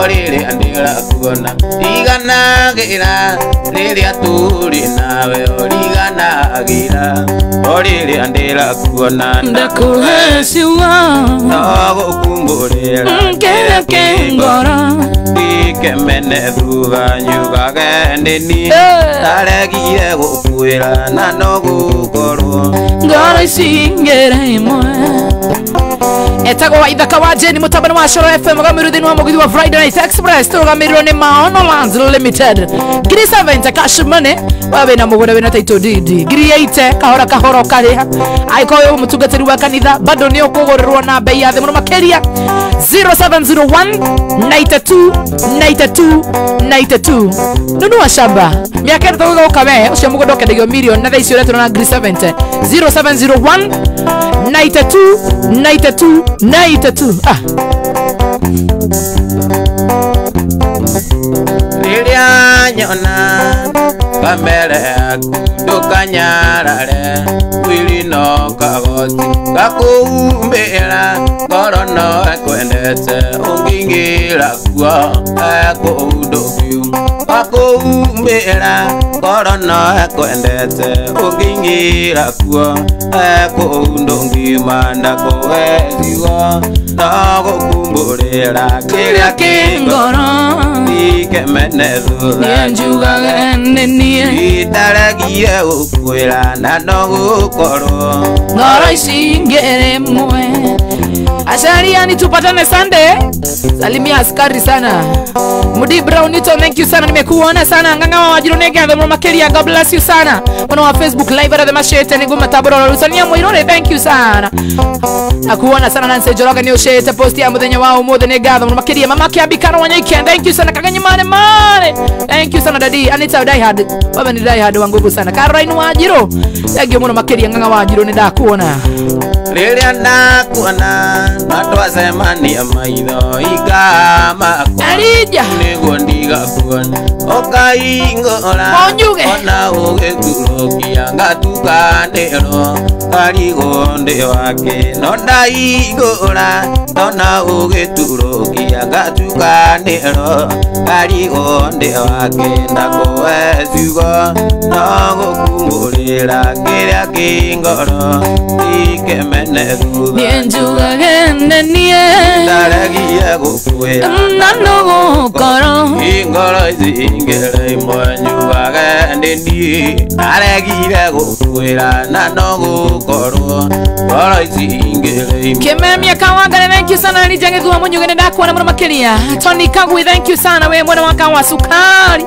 orire andira kuona iganagira riria turi nawe origanagira orire andira kuona ndakuhesiwa nagukumburira kenya kengora Kemene thutha nyugage ndini Taregire gukwira na no gukorwo Ngoro icingere imwe Etagwo waithaka wa Jenny mutabani wa Shoro FM Gamiruthini wa mugithi wa Friday Night Express Tugamirwo ni Maono Lands Limited Giri 7 cash money Wawe na mugure wina taito didi Giri 8 kahora kariha Aiko yo mutungatiri wa kanitha Bado ni ukugururwo na bei ya thĩ mũno makĩria 0701-92-92-92 Nunua shamba miaka ĩtatũ thutha ũkawe ũcio mũgũnda ũkendagio million na thaa ici ũretwo na ngiri 70 0701-92-92-92 Riria nyona kamere yaku ndukanyarare wili no kagoti gakuumbira ngoro no ekwendete ungingira kuo ekuundukiu gakuumbira ngoro no ekwendete ungingira kuo ekuundungima ndakuwethigo no gukumburira kiria kingoro ikemene thutha njugaga nenie itaragie gukwira na no gukorwo ngoro icingere mwe Ashariani tupatane Sunday salimia askari sana Mudi Brownito thank you sana nimekuona sana nganga wa wajiro nega mwa makeria God bless you sana wana wa Facebook live at the mashete ni goma taboro rusania moirone thank you sana akuona sana Nancy Joroga ni ushete post ya muthenya wao mothe nega mwa makeria mama kiabikana wanyike thank you sana kaganye mane thank you sana dadi Anita die hard baba ni die hard wangu sana Caroline wajiro thank you mwa makeria nganga wa wajiro ni ndakuona riria ndakuona matwacemania maitho igama Alija niguo ndigakuona ukaingora ona ugiturukia ngatukanirwo karigo ndi wake no ndaingora ona ugiturukia ngatukanirwo karigo ndi wake ndakuwecigo no gukumburira kiria kingoro ikemene menethu Nienjuga gene nie Ndaregia gukwira Nanogo koro Ingoro izingere mwenyuga gene nie Ndaregia gukwira Nanogo koro Ngoro izingere Kimemia Kawangare, thank you sana. Nijenge dhua mwenye ugene daku wana mwana makiria. Tony Kagui, thank you sana. We mwana waka wa sukari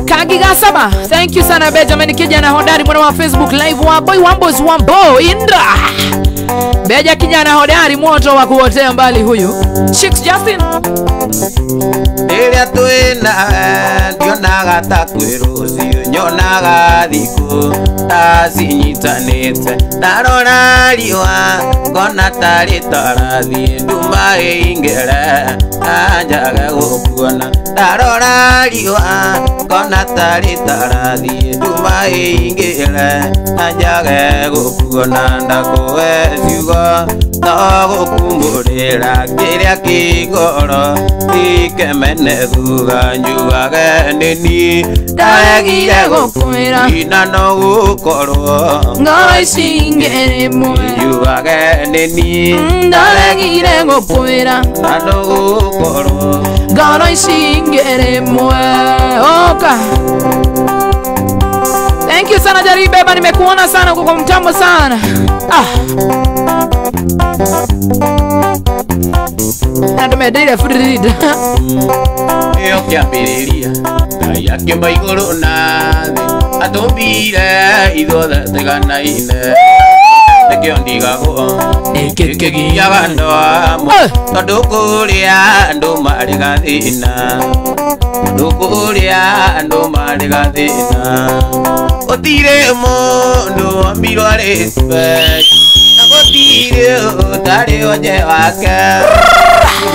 Kagiga Saba, thank you sana. Benjamin kijana hodari mwana wa Facebook live wa boy wambos wambo Indra Beja kijana hodari moto wa kuotea mbali huyu Chicks Justin Iria twina ndionaga ta kwĩrũcio nyonaga thikũ ta cinyitanĩte ndarora riũa ngona tarĩ tarathiĩ nduma ĩingĩre anjage gũkuona ndarora riũa ngona tarĩ tarathiĩ nduma ĩingĩre anjage gũkuona ndakũhe ciugo no gũkumbũrĩra kĩrĩa kĩngoro ikemene thuga njugage nĩ niĩ ndaregire gũkwĩra ina no gũkorwo ngoro ici ingĩ rĩmwe njugage nĩ niĩ ndaregire gũkwĩra na no gũkorwo ngoro ici ingĩ rĩmwe oka. Thank you sana Jari Beba, nimekuona sana kwa mtambo sana. Na tumedira furida. Yo kiambiriria. Aya kimba iguru na atumbire ithuothe tiganaine. Nekio ndigago ikigiya gando amwe tondu kuria andu mari gathina ndukuria andu mari gathina otire mundu ambiro ari special na gotire utari onye wake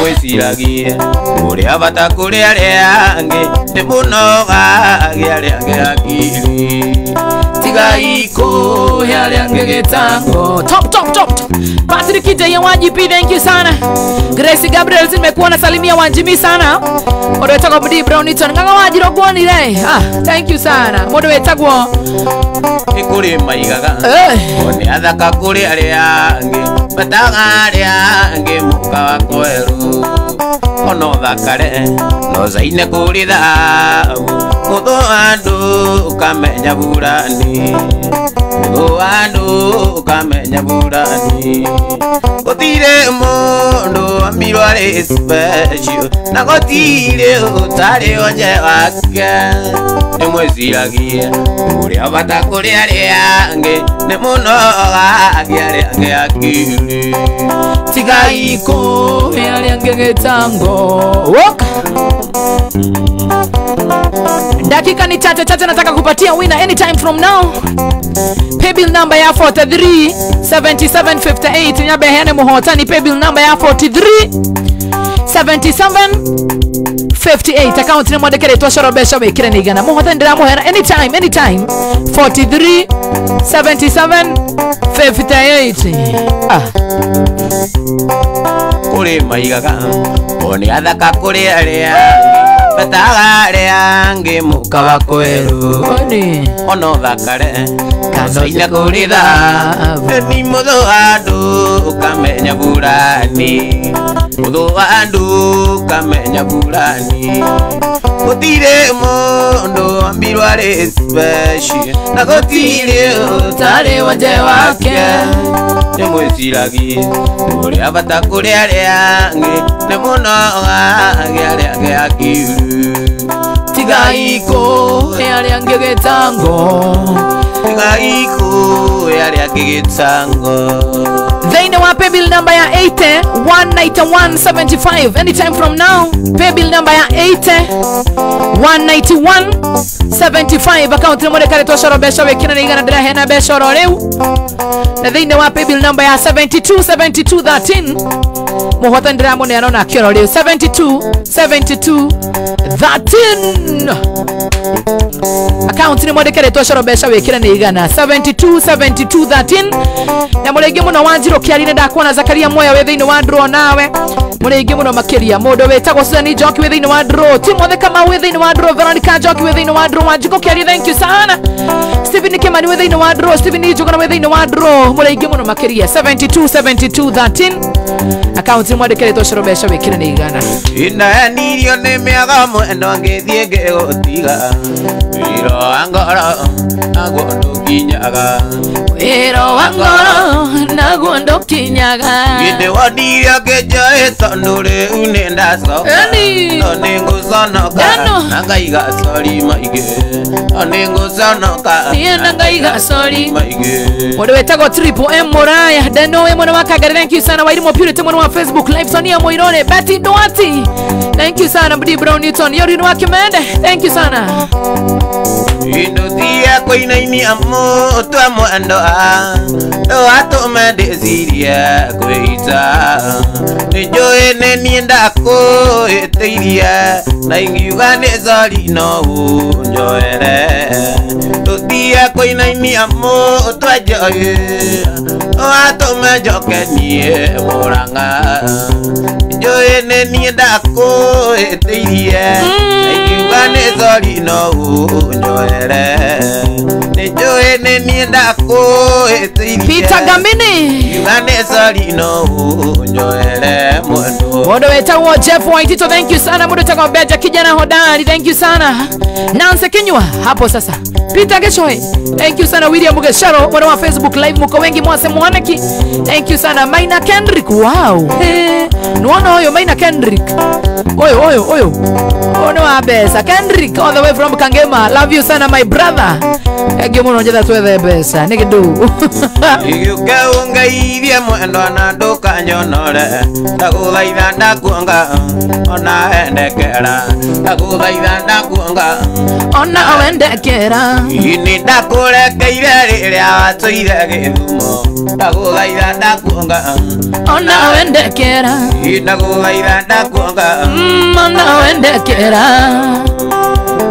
mwiciragie uria bata kuria riangi ni munoga giariange akiri tigaiko yariange getango top Patrick Kijaya wajipi, thank you sana. Grace Gabriel nimekuona, salimia wanjimi sana. Modo wetagwa Budi Browniton nganga wajiro gwoni re. Thank you sana. Modo wetagwa ikuri maigaga. Oni athaka kuri ari angi bataga ari angi muka wa kweru. Ono thakare no zaine kuri thabu mutho andu kamenya burani mutho andu kamenya burani gotire mundu ambiro ari special na gotire utari onye wake nimwiciragie uria bata kuri ari angi nimunoga agiari angi akiri tigaiko ari angi getango walk. Dakika ni chache nataka kupatia winner anytime from now. Paybill number ya 43 7758 nyabe hene muhotani. Paybill number ya 43 77 58 account ni mwandikire twashoro besha wekire nigana muhotani ndira muhera anytime 43 77 58 kuri maigaga oni athaka kuri aria bataga riangi muka wa kweru oni ono thakare kazoine kuri thabu ni mutho andu kamenya burani mutho andu kamenya burani gotire mundu ambiro ari special na gotire utari wanje wake nimwiciragie uria bata kuri ariangi nimunoga agiariangi akiri tigaiko ariangi getango tigaiko ariangi getango. They know our paybill number ya 80 19175 anytime from now. Paybill number ya 80 19175 account ni mwere kare toshoro besho wekina ni igana dira hena besho roreu. Na they know our paybill number ya 7213 muhota ndira mwone ya nona kio roreu 7213 account ni mwandikire twacoro besha wikire ni igana 7213 na murenge muno wanjiro kiarine ndakuona Zakaria Moya we thiini wa draw nawe murenge muno makiria mundu wetagwo Susan Joki we thiini wa draw Timothy Kama we thiini wa draw Veronica Joki we thiini wa draw Wanjiko kiari thank you sana Stephen Kimani we thiini wa draw Stephen Ijogana we thiini wa draw murenge muno makiria 7213 account ni mwandikire twacoro besha wikire ni igana ina nirio ni miaga mwendo ngithie ngigotiga wiro angoro agondokinyaga wiro wangoro nagondokinyaga inde wadiria kejoe tonure unendaso onengusonoka nangaiga sori maige onengusonoka nangaiga sori maige mundu wetagwo Triple M Moraya Deno we mwana wakagari thank you sana Wairimu Purity mwana wa Facebook live Sonia Moirone Betty Duati thank you sana Budi Brown Newton Yorino wa Kimende thank you sana Indotia koinaini amo twa mwandoa ato medesiria koita nijoe neni ndako eteiria na ingiuga ne zari no njoere Indotia koinaini amo twa joe ato mejokenie moranga nijoe neni ndako eteiria na ingiuga ne zari no njoere nijoe neni ndako Peter Gamini Yuganesari no njoere mundu wetagwo Jeff Waitito thank you sana mundu wetagwo Beja kijana hodari thank you sana Nancy Kinywa hapo sasa Peter Geshoe thank you sana William Mugesharo mwana wa Facebook live muko wengi Mwase Mwanaki thank you sana Maina Kendrick wow nuona huyo Maina Kendrick oyo ono abesa Kendrick all the way from Kangema love you sana my brother ege muno njeda twethe besa nigidu Iguke ungaithie mwendo na nduka nyonore ndaguthaitha ndakuonga ona endekera ndaguthaitha ndakuonga ona wendekera ini ndakurekeire riria watuire githumo ndaguthaitha ndakuonga ona wendekera ndaguthaitha ndakuonga ona wendekera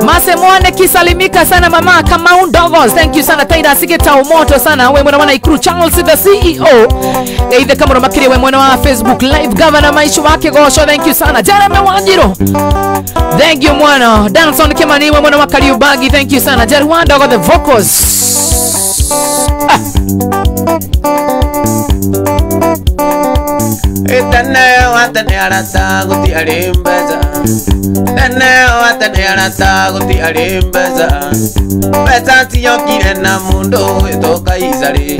Mase Mwane kisalimika sana mama Kamau Ndogos thank you sana Taida Sigeta umoto sana we mwana Ikuru Charles the CEO eithe kama makiri we mwana wa Facebook live governor maisha wake gosho thank you sana Jeremy Wanjiro thank you mwana Danson Kimani we mwana wa Kariubagi thank you sana Jerry Wanda got the vocals Etane watane arata guti alimbeza Etane watane arata guti alimbeza Pesa siyokire na mundo itoka izare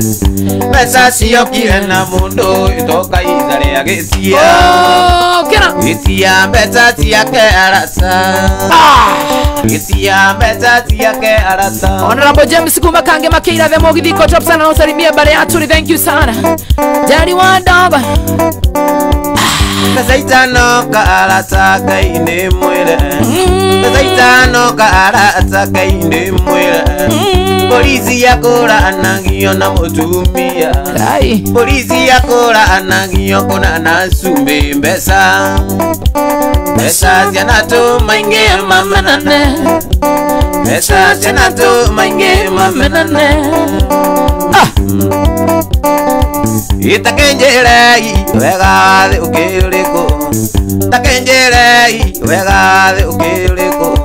Pesa siyokire na mundo itoka izare agesia kena Gesia pesa siyake arata Gesia pesa siyake arata Honorable James Kuma Kange Makeira the Mogidiko top sana usalimia bare aturi thank you sana Jari Wanda Kazaitano ka arata kaine mwere Kazaitano ka arata kaine mwere Polisi yakora anagio na mutumia Polisi yakora anagio kuna nasumbe mbesa Mbesa zianato mainge mamenane Mbesa zianato mainge mamenane Itakenjerei wega the ukiriko Takenjerei wega the ukiriko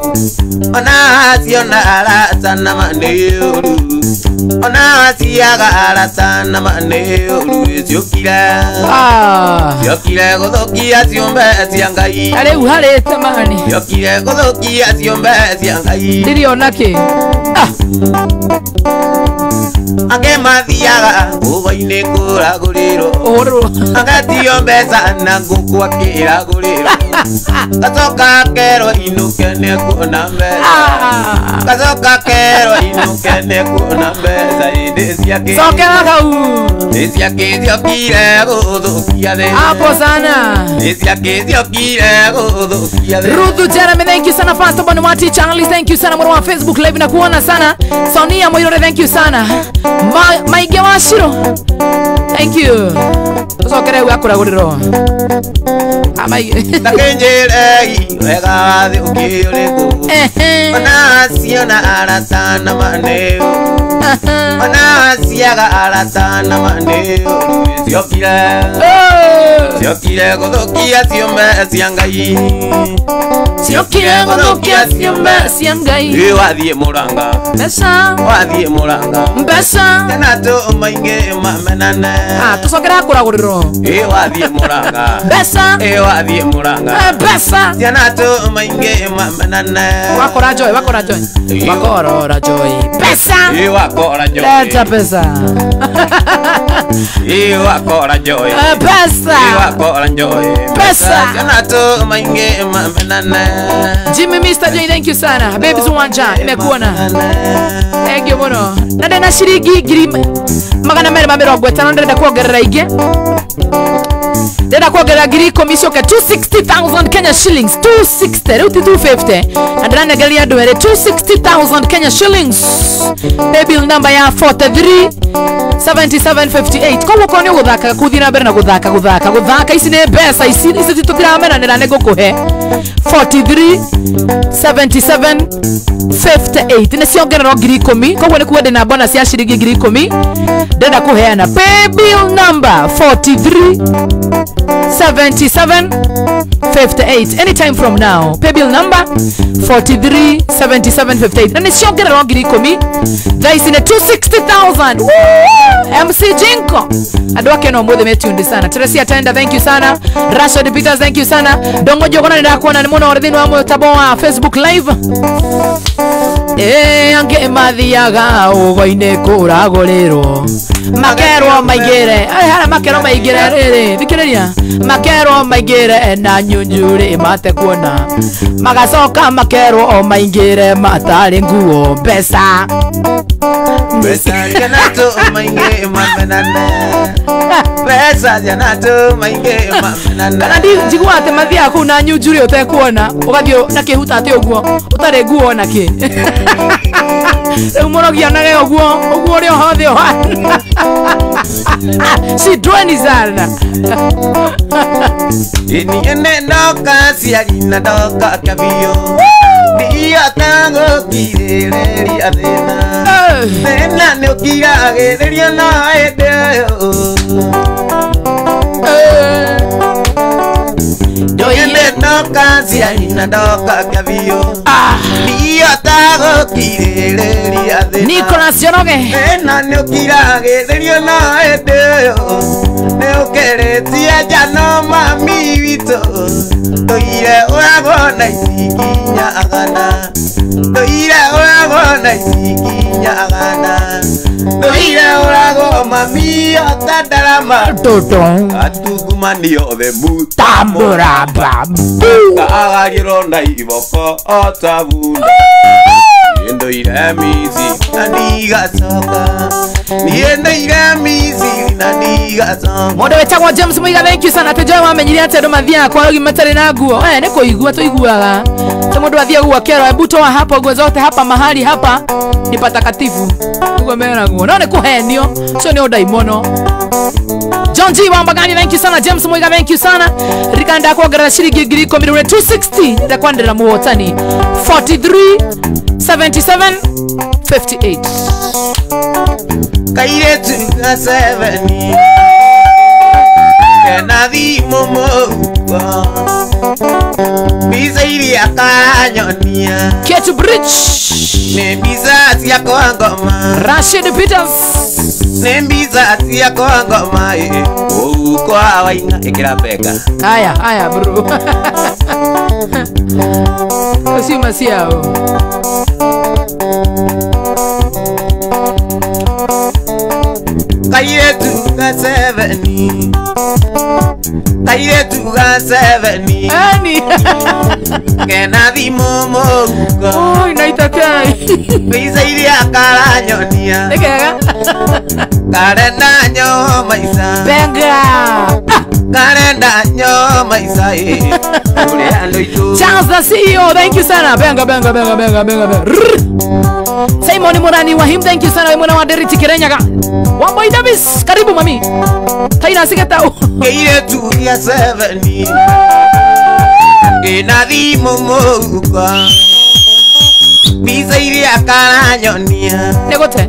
Ona asiona arata na mandeuru Ona asiaga arata na mandeuru Siokira Siokira gothokia siombe siangai Ale uhale tamani Siokira gothokia siombe siangai Ndirio nake Age mathiaga ubaine kuraguriro agatio mbesa na nguku akiraguriro gacoka kero inukene kuona mbesa gacoka kero inukene kuona mbesa indi ciake cokera kau indi ciake ciokire guthukia thi hapo sana indi ciake ciokire guthukia thi Ruthu Jeremy thank you sana Pastor Bonwati Charlie thank you sana mwana wa Facebook live na kuona sana Sonia Moirore thank you sana Maige Washiro thank you Kere wakora guriro. Amai. Takenjere wega thi ukireko. Manasiona aratana maneo. Manasiaga aratana maneo. Siokire godokia siombe siangai. Siokire godokia siombe siangai. Wathie muranga. Besa. Wathie muranga. Besa. Tenato mainge mamenane. Tusokera kuraguriro. Wathie muranga. Besa. Wathie muranga. Besa. Tenato mainge mamenane. Wakora joy. Wakora joy. Pesa. Wakora joy. Leta pesa. Wakora joy. Pesa. Wakora joy. Pesa. Tenato mainge mamenane. Jimmy Mr. J, thank you sana. Babies uwanja nimekuona. Thank you mono. Nade na shirigi giri magana mere mirongo 5 ndenda kuongerera ingi. Ndenda kuongerera giri komisioke 260,000 Kenya shillings. 260 ruti 250. Andana galia doere 260,000 Kenya shillings. Baby number ya 437758. Kowo kone guthaka kuthina mbere na guthaka ici ne pesa ici tutiramena nira nego kuhe 437758 ne ciongerero ngiri 10. Kowo ne kuende na bonus ya shiringi ngiri 10 ndenda kuheana baby number 437758 anytime from now. Pay bill number 437758 and it's your get wrong ngiri 10 guys in a 260,000. MC Jinko adwake no muthe metundi sana. Teresi atenda thank you sana. Rashid Peters thank you sana. Dongo jogona ndakuona ni muno orithini wa mutabo wa Facebook live. Ange mathiaga ugo-ine kuraguriro makerwo maigire hara makerwo maigire riri thikiriria makerwo maigire na nyunjuri mate kuona magacoka makerwo o maigire matari nguo pesa janato mainge mamenane. Pesa janato mainge mamenane. Kana njigua ate mathia ku na nyunjuri utekuona ugathio na kihuta ate uguo utare nguo na ki umurogia nage uguo ri hothe ho si droni sana ini ene noka siarina doka kabio dia tango kireria thina thina ne ukiragereria na edeyo ene noka siarina doka kabio dia tango kireria thina Nicolas Yoroge thina ne ukiragereria na edeyo ne ukeretia jano mami wito toire uragona isikinya agana toire uragona isikinya agana toire urago mami otadarama Toto atugumanio the boot Tambura babu agagiro na iboko otabunda Niendo iramizi na niga soka Niendo iramizi na niga soka Modo wetagwa James Muiga thank you sana tejoe wamenyiria ate ndo mathia kwa rogi matari na nguo ni kuigua tuiguaga te mundu athia gua kero hebu toa hapa nguo zote hapa mahali hapa ni patakatifu nguo mera nguo no ni kuhenio so ni odaimono John G Wambagani thank you sana James Muiga thank you sana Rikanda kuongerera shiringi ngiri 10 260 ndakwandira muhotani 437758 Kaire tuka 7 Kenathi momo Biza ili akanyonia Ketu Bridge Nembiza yako ngoma Rashid Peters Nembiza yako ngoma uko awainga ikira peka haya bro Usima siao Kaire tuka 7 Kaire tuka 7 Ani Kenathi momo Oi naitakai Biza ili akaranyonia Nekega Karenda nyo maisa Benga Karenda nyo maisa Ule ando itu Charles the CEO thank you sana Benga Simon Murani wa him, thank you sana mwana wa Deriti Kirenyaga. Wamboy Davis, karibu mami. Taina sigeta u. Keire tu ya 7 Enadi momoka Biza ili akaranyonia Negote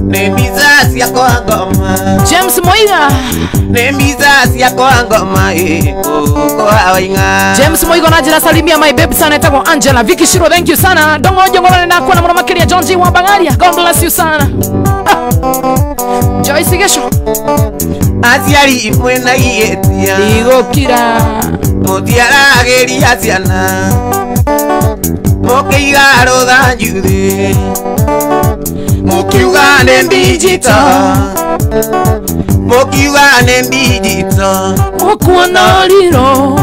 Ne biza siya kwa ngoma James Moiga Ne biza siya kwa ngoma Kwa wainga James Moiga na jina salimia my baby sana Etago Angela Vicky Shiro, thank you sana. Dongo jongona na kuwa na mwana makiri ya John G. Wabangaria, God bless you sana. Joyce Gesho Asiari mwena yetia Igo kira Motiara geri asiana Moke igaro da jude Moke ugane digital Moke ugane digital Mokuwa na liro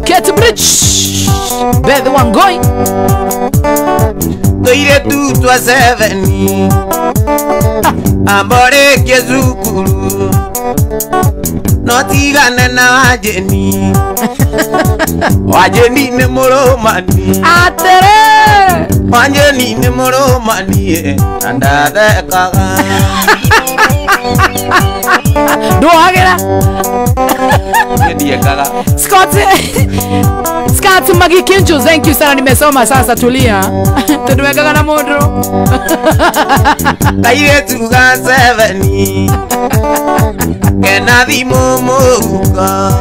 Kate Bridge Beth Wangoi Toire tu tua 7 Ambore kezukuru Notigane na wajeni Wajeni ne moromani Atere Wajeni ne moromani Andade kaga Doagera Ndiye kaga Scott Magi Kinchu, thank you sana, nimesoma sasa, tulia. Tuduweka na modo Kaire tuga 7 Kena di momoka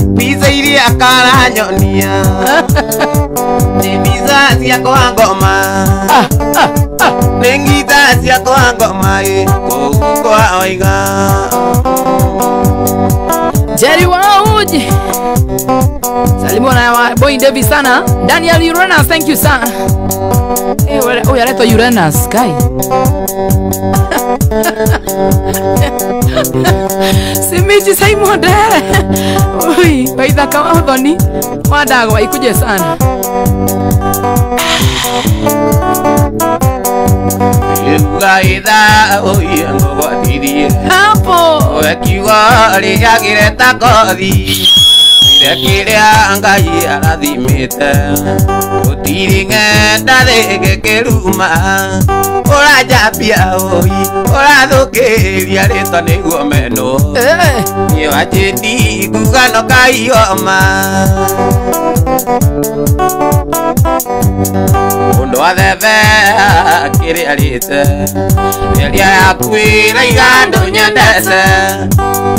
Biza ili akaranyonia Ni biza siya kwa ngoma Nengita siya kwa ngoma Kwa waiga Jerry Wauji Salimu na Boy Davis sana. Daniel Uranus, thank you sana. Oh, yaleto Uranus kai. Simiji sai modere. Oi, waitha kama udhoni. Wadagwa ikuje sana. Ugaida oyengo gwatirie Hapo Wekiwa liagire takothi Kirea ngai arathimite Utiri ngenda thige kiruma Urajambia oi Urathukiria rito niguo meno Ni wajindi kugano kaioma Undu wa thebe kiria rite Miaria yaku iraiga nyendete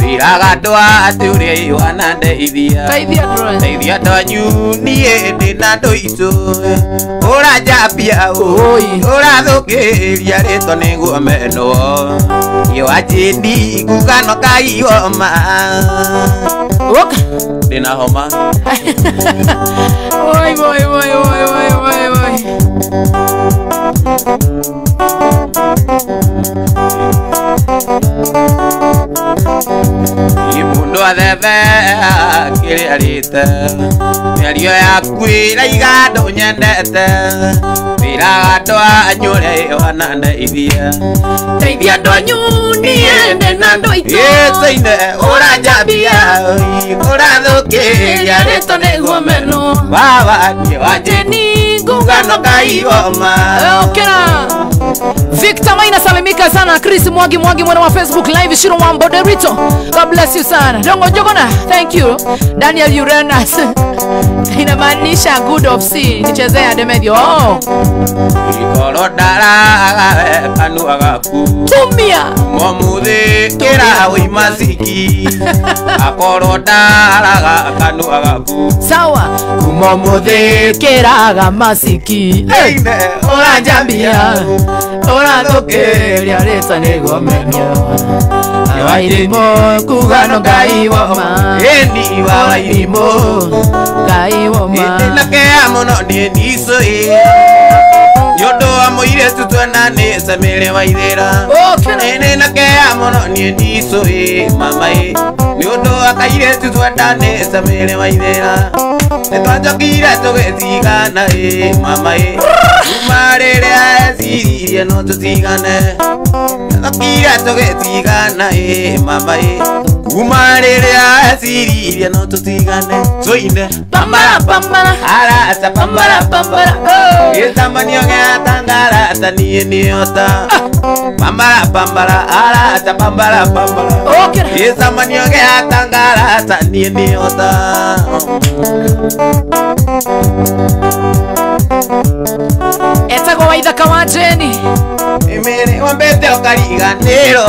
Wiraga ndwa ati uria iwana ndeithia Ndeithia ndwanyu niĩ ndĩna ndũ itũ Ũranjambia oi Ũrathukiria rĩtwa nĩguo menwo Niĩ wanjĩndi kugano kaioma Ndĩna homa Oi, oi, oi, oi, oi, oi, oi. Imundu athebe kiria rite Miario yaku iraiga ndũnyendete Wiraga ndwanyu ũrĩa wana ndeithia Ndeithia ndwanyu niĩ ndĩna ndũ itũ Ĩteine ũranjambia Ũrathukiria rĩtwa nĩguo meno Baba niĩ wanjĩni ngugano kaioma Okera Victor Maina salimika sana. Chris Mwagi mwana wa Facebook live Shiro Wambo Derito, God bless you sana. Dongo Jogona, thank you. Daniel Uranus inamaanisha good of sea. Nichezea demedio. Ikoro dara kanu agaku Tumia Momuthi kira uimaziki Akoro dara kanu agaku Sawa Kumomuthi kiraga masiki Eine Uranjambia Urathukiria rĩtwa nĩguo menyo Wairimo kugano Ngai woma Eni wa Wairimo Ngai woma Nakea muno niĩ ndicũĩ Nĩũndũ wa mũirĩtu twenanĩte mĩrĩ wa ithĩra Nĩ nakea mũno nie niso mama ni ondo akaire tu twendane samele waithera netwajokire tugetigana mama umarere asiririe no tutigane netwakire tugetigana mama umarere asiririe no tutigane soine Pambara pambara arata pambara pambara yezamanio ngatangara tanie niota pambara pambara arata pambara pambara okay yezamanio ngatangara tanie niota etago waitha kawajeni emere ombete okariganero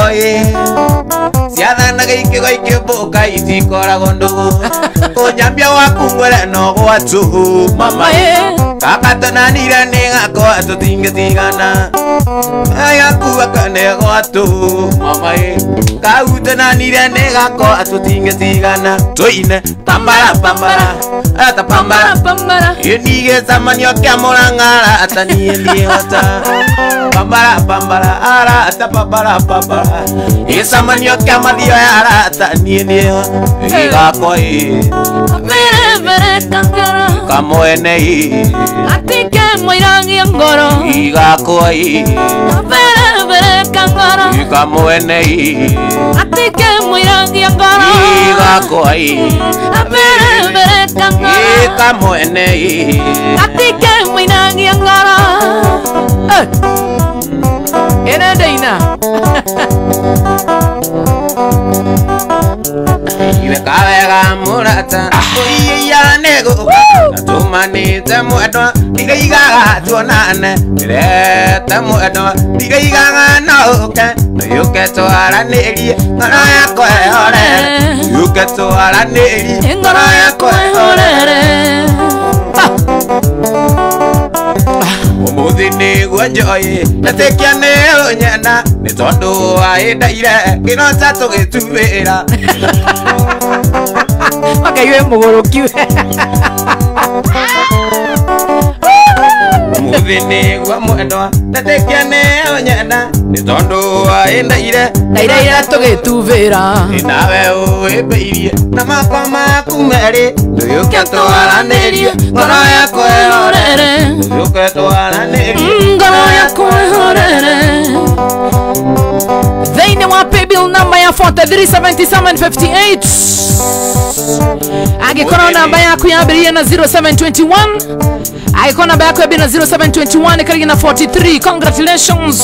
ciathanaga ikigo ikimbuka itikoragwo ndugu unyambia waku ngwere no gwatu mama gakatonanire nĩ gakwa tũtingĩtigana gakuua kane gwatu mama kautonanire nĩ gakwa tũtingĩtigana tũine pambara pambara ata pambara pambara nigĩcamanio kĩa mũrang'ara ata niĩ ndiĩhota pambara pambara arata pambara pambara gĩcamanio kĩa mathio ya arata niĩ ndiĩhota gakwa mere mere kangara kamwene atike moirangia ngoro gakwa mere mere kangara kamwene atike moirangia ngoro gakwa mere mere kangara kamwene atike moirangia ngoro ena deina iwe kawega murata uiya nego atumanite mwendwa igaigaga tuonane irete mwendwa igaigaga nauke yuke twaranĩrie ngoro yakwa ĩhorere yuke twaranĩrie ngoro yakwa ĩhorere umuthi nĩguo njoĩ ndetĩkia nĩ ũnyenda nĩ tondũ wahĩndaire kĩroca tũgĩtuĩra makaiwe mũgũrũki umuthi nĩguo mwendwa ndetĩkia nĩ ũnyenda nĩ tondũ wahĩndaire ndairaira tũgĩtuvĩra nawe ũhĩmbĩirie na makwa maku merĩ ndũyũke twaranĩrie ngoro yakwa ĩhorere ndũyũke twaranĩrie ngoro yakwa ĩhorere thĩinĩ wa paybill number ya 437758 angĩkorwo namba yaku yambĩrĩrie na 0721 angĩkorwo namba yaku yambĩrĩrie na 0721 ĩkarĩgia na 43 congratulations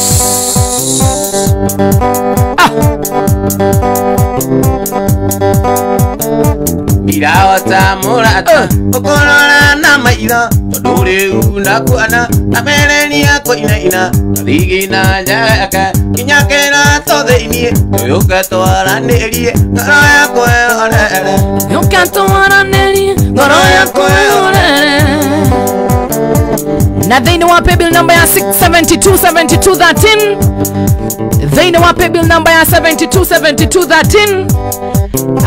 irahota mũrata ũkũrora na maitho tondũ rĩu nakuona na merenia kũinaina thigina njaka kinya kĩrato thĩiniĩ tũyũke twaranĩrie ngoro yakwa ĩhorere yũke twaranĩrie ngoro yakwa ĩhorere na thĩinĩ wa paybill number ya 727213 thĩinĩ wa paybill number ya 727213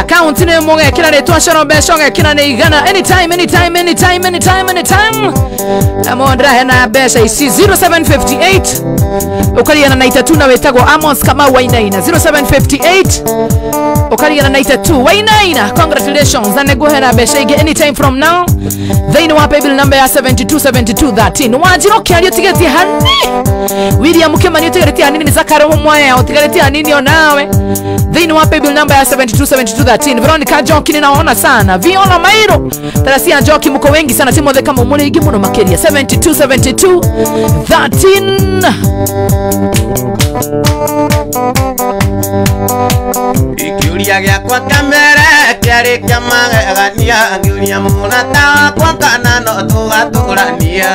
account nĩ mũgekĩra rĩtwa coro mbeca ũgekĩra nĩ igana anytime amo ndĩraheana mbeca ici 0758 ũkarigana na itatu na wĩtagwo Amos Kamau Wainaina 0758 ũkarigana na itatu Wainaina congratulations na nĩngũhera mbeca ingĩ anytime from now thĩinĩ wa paybill number ya 727213 wanjira ũkĩaria ũtigetie hanini William Kimani ũtigetie hanini nĩ Zakaro Mwaya ũtigetie hanini onawe thĩinĩ wa paybill number ya 727213 Veronica Njoki ninaona sana Viola Mairo Tarasia Njoki mko wengi sana Timothy kama mũrĩgi mũno makĩria 727213 ikiuria gĩakwa kamere kĩarĩ kĩa magegania ngĩuria mũrata wakwa kana no tũgatũrania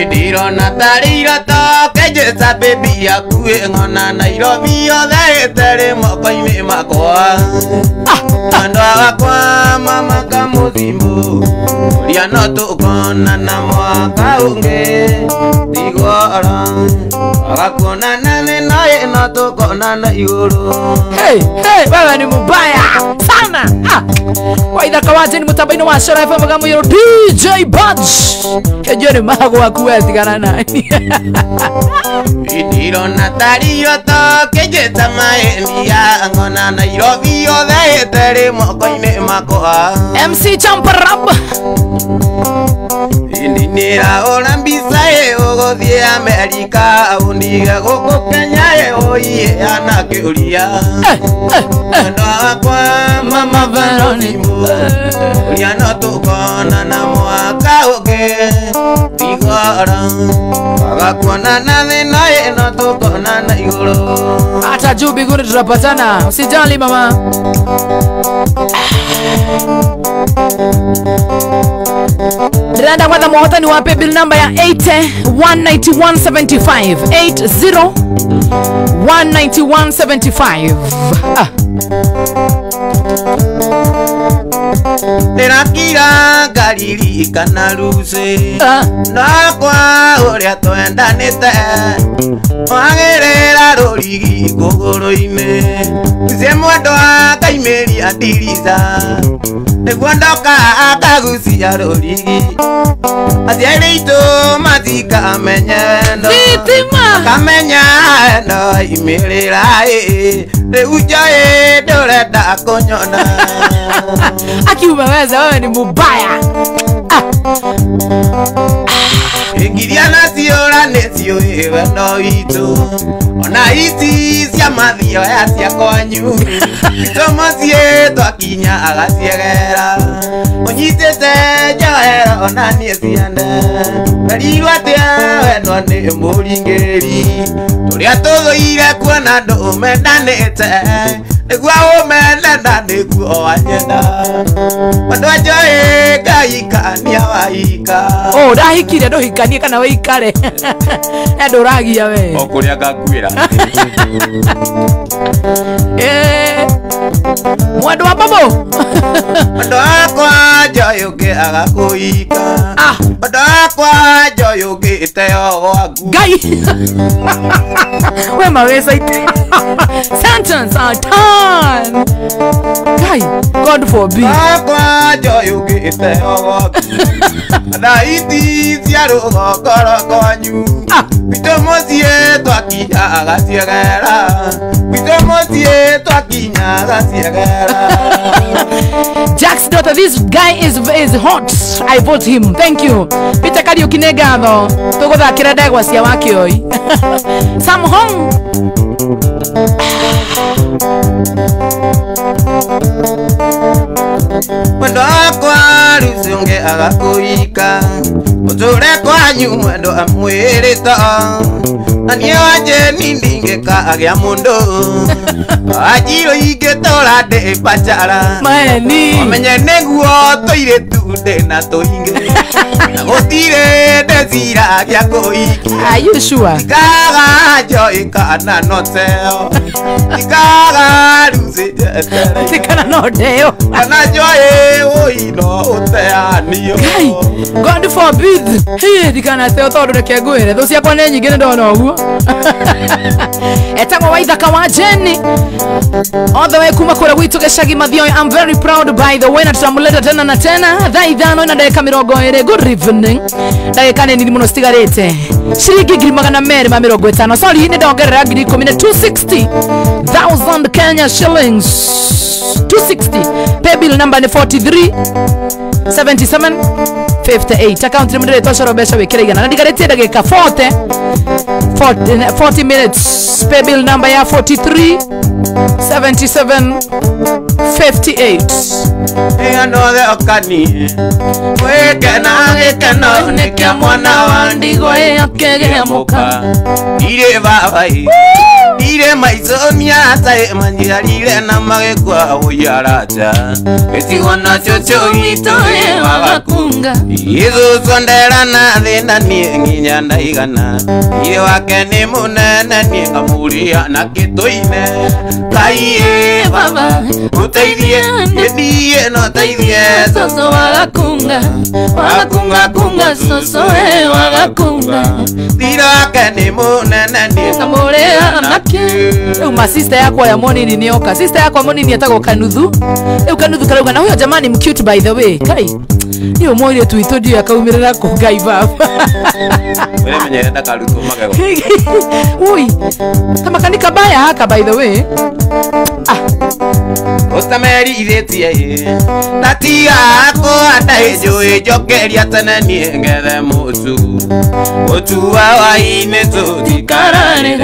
ndirona tarĩ iroto kenjeca bĩbi yaku ĩng'ona Nairobi yothe ĩtarĩ moko-inĩ makwa mwendwa wakwa mama kamũthimũ ũria no tũkonana mwaka ũngĩ tigora agakuonana thĩna ĩno tũkonana igũrũ wewe ni mbaya sana waitha kawajeni mũtambo-inĩ wa Coro FM gamũyũrũ DJ Budge kenjua nĩ mago waku wetigana nani ndirona tarĩ iroto kenjeta ngona Nairobi yothe tere moko-inĩ makwa MC Champarab Indinira ora mbisa ũgũthiĩ Amerika undige gũkũ Kenya oiye anakĩũria mwendo wakwa Mama Veronica ũria no tũkonana mwaka ũngĩ igora wagakuonana thĩna ĩno tũkonana igũrũ hata juu mbinguni tutapatana, usijali mama. Ndirenda kwanza muhotani wa bill number ya 80-191-75 80-191-75 Nirakira ngariri kana ruce nakwa ũrĩa twendanĩte wagĩrĩra rũrigi kũgũrũ-inĩ cie mwendo akaimĩria ndirica nĩguo ndoka akagucia rũrigi aciari aitũ matikamenye makamenya no imĩrĩra rĩu njoĩ ndũrenda kũnyona akiumeweza wewe ni mubaya Ingiria naciora nĩciũĩ wendo witũ ona iti cia mathio ya cia kwanyu itomocie twakinya agaciegera ũnyitĩte njohero ona niĩ ciande merirwo atĩa wendo nĩ mũringĩrĩri tũrĩa tũthũire kuona andũ mendanĩte nĩguo ũmenenda nĩguo wanyenda wendo njoĩ ngaikania waika ndahikire ndũhikanie kana wĩikare ndũragia we o kũrĩa ngakuĩra mwendo wa babo mwendo wakwa njoĩ ũngĩ agakũika mwendo wakwa njoĩ ũngĩteo gwaku Ngai we mawecaite sentence a time Ngai God forbid wakwa njoĩ ũngĩteo gwaku thaiti cia rũgongo rwakwanyu gwitũ mũciĩ twakinya agaciegera gwitũ mũciĩ twakinya agaciegera Jack's daughter, this guy is hot. I vote him. Thank you. Peter Kariuki negatho. Tuguthakira ndegwa cia wakioi. Sam Hong. Mwendo wakwa rĩu ũngĩ agakũika ũtũre kwanyu mwendo amwĩrĩta na niĩ wanjeni ndingĩkagĩa mũndũ wanjirũ ingĩtũra ndĩ bachara Maeni amenye nĩguo tũirĩtu ndĩna tũingĩ na gũtirĩ ndĩciragia kũikia Are you sure? ikaga njoĩ kana noteo ikaga ruci njetere Tikana no deo. kana njoĩ ũino ũteanio God forbid. Hey, dikana teo tondu reke ngwire thu ciakwa nĩ nyingĩ nĩ ndona ũguo. Etagwo Waithaka wa Jenny. All the way kuma kũrĩa gwitũ gĩcagi Mathioya. I'm very proud by the way na tutamuleta tena na tena. Thaa ithano na ndagĩka 20. Good evening. Ndagĩka nini mũno citigarĩte. Ciringi 250. Sorry, nĩ ndongerera 260,000 Kenya shillings. 260. Pay bill number ni 437758. Account ni mndire toshoro besha wikira igana. Na ndigarĩtie ndagĩka 40 minutes. Pay bill number ya 437758. Ngano the okani wekena gekeno nĩkĩa mwana wa ndigũ akĩgĩamuka ire babai ire maiconia tae manjiarire na magĩkwa ũyaraja ĩtigwo na chocho gitũ wagakunga Yesu ndera na thĩna niĩ nginya ndaigana ire wake nĩ mũnene niĩ ngamuria na kĩtũ-inĩ Ngai baba ũteithie niĩ no teithie soso wagakunga kunga soso wagakunga thira wake nĩ mũnene niĩ ngamuria nake rĩu ma sister yakwa ya monini nĩoka sister yakwa monini etagwo Kanuthu rĩu Kanuthu karauga na huyo jamani mcute by the way kai niyo moire tu itodio akaumirira ku Ngai baba wewe mwenye ndakarutwo magego ui kama kanika baya haka by the way Ostameri iretie Natia ako ataijo ejokeria tanani ngere mutu Otu wa ine to dikarare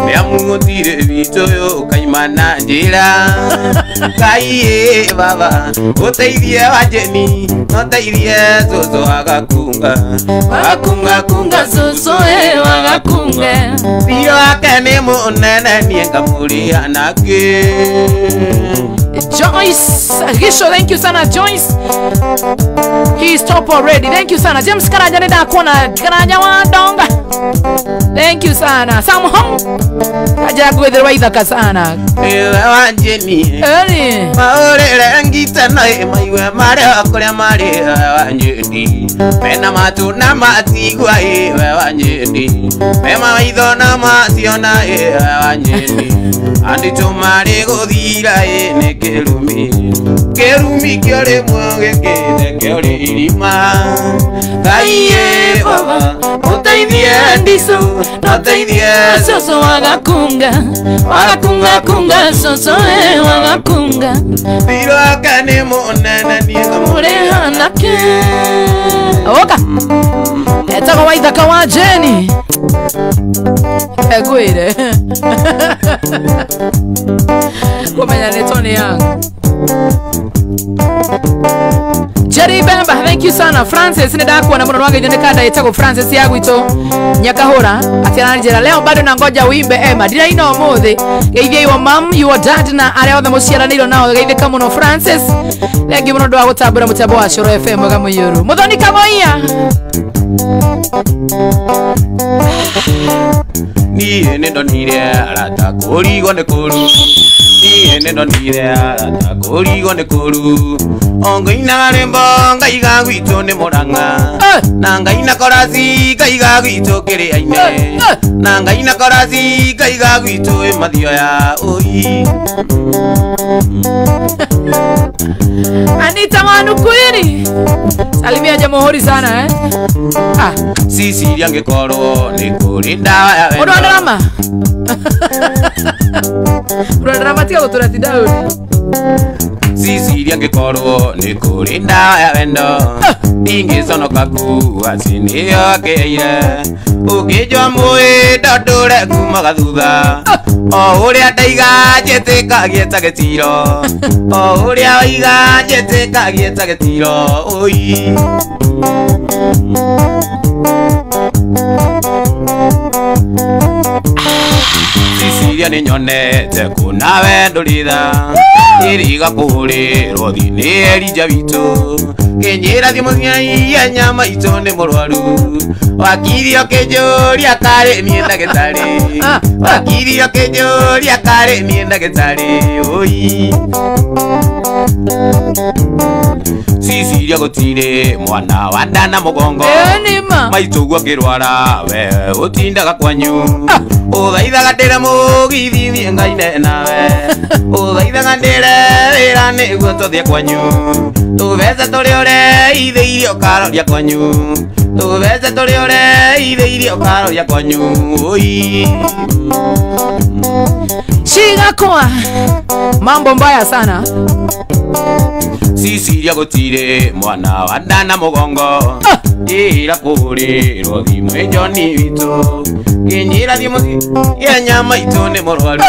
Mea mungotire vito yo kaimana jira Kaiye baba Otairie wajeni Otairie zozo agakunga Agakunga kunga zozo agakunga Piro akane munene nienga muri anake Joyce, Gisho, thank you sana Joyce. He's top already. Thank you sana James Karanja nenda kuona Karanja wadonga. Thank you sana Sam Hong. Aja gwethe waithaka sana. Wanjeni Eni maore rangita na maiwe mare akoria mare wanjeni mena matu na matigwa wanjeni mema maitho na mationa wanjeni andi tumare guthira ne kerumi kiore mwage kede kiore irima kaiye baba utaithie ndiso utaithie soso wagakunga kunga soso wagakunga Piro akane monana nienga mure hanake oka etaka waithaka wa Jenny egwire kumenya ni Tony yangu Jerry Bemba, thank you sana. Francis nidakwa na mwana wangu nyenekada yetako Francis yangu ito Nyakahora atiananjera leo bado nangoja uimbe Emma dira ino mothe geithie your mom your dad na are othe muciaraniro nao geithie kama no Francis lengi muno ndo agutambura mutambo wa Coro FM gamuyuru muthoni kamoia Niye nendo nire arata korigo ne koru Niye nendo nire arata korigo ne koru Ongo ina rembo ngaiga gwito ne moranga Na ngaina korasi ngaiga gwito kere aine Na ngaina korasi ngaiga gwito e mathio ya oi Anita Manu Kwini salimia Jamhuri sana Sisi yange koro ni kuri dawa ya wendo Unadrama tia kuturati daudi Sisi yange koro ni kuri dawa ya wendo Ingi sono kaku asini yokeire Ukijwa mwe dodore kumagathutha O uria daiga jeteka gieta getiro O uria waiga jeteka gieta getiro Oi Sisiria ni nyonete kuna wendo ritha Iriga kuhuri rothi ni erija vitu Kenyera thimu nyai nyama ito ni murwaru Wakirio kejoria kare mienda getari Wakirio kejoria kare mienda getari Oi Sisiria gotire mwana wandana mugongo Maitugwa kirwara we utindaga kwanyu Uthaithaga ndĩre mũgithi thiĩ ngaine nawe Uthaithaga ndĩre wĩra nĩguo tũthiĩ kwanyu Tũbeca tũrĩa ũreithĩirie ũkaroria kwanyu Tũbeca tũrĩa ũreithĩirie ũkaroria kwanyu Oi Chigakwa mambo mbaya sana Sisiria gotire mwana wa ndana mugongo Ira kuri rothi mwejoni vitu Kinyira thimu ya nyama ito ni murwaru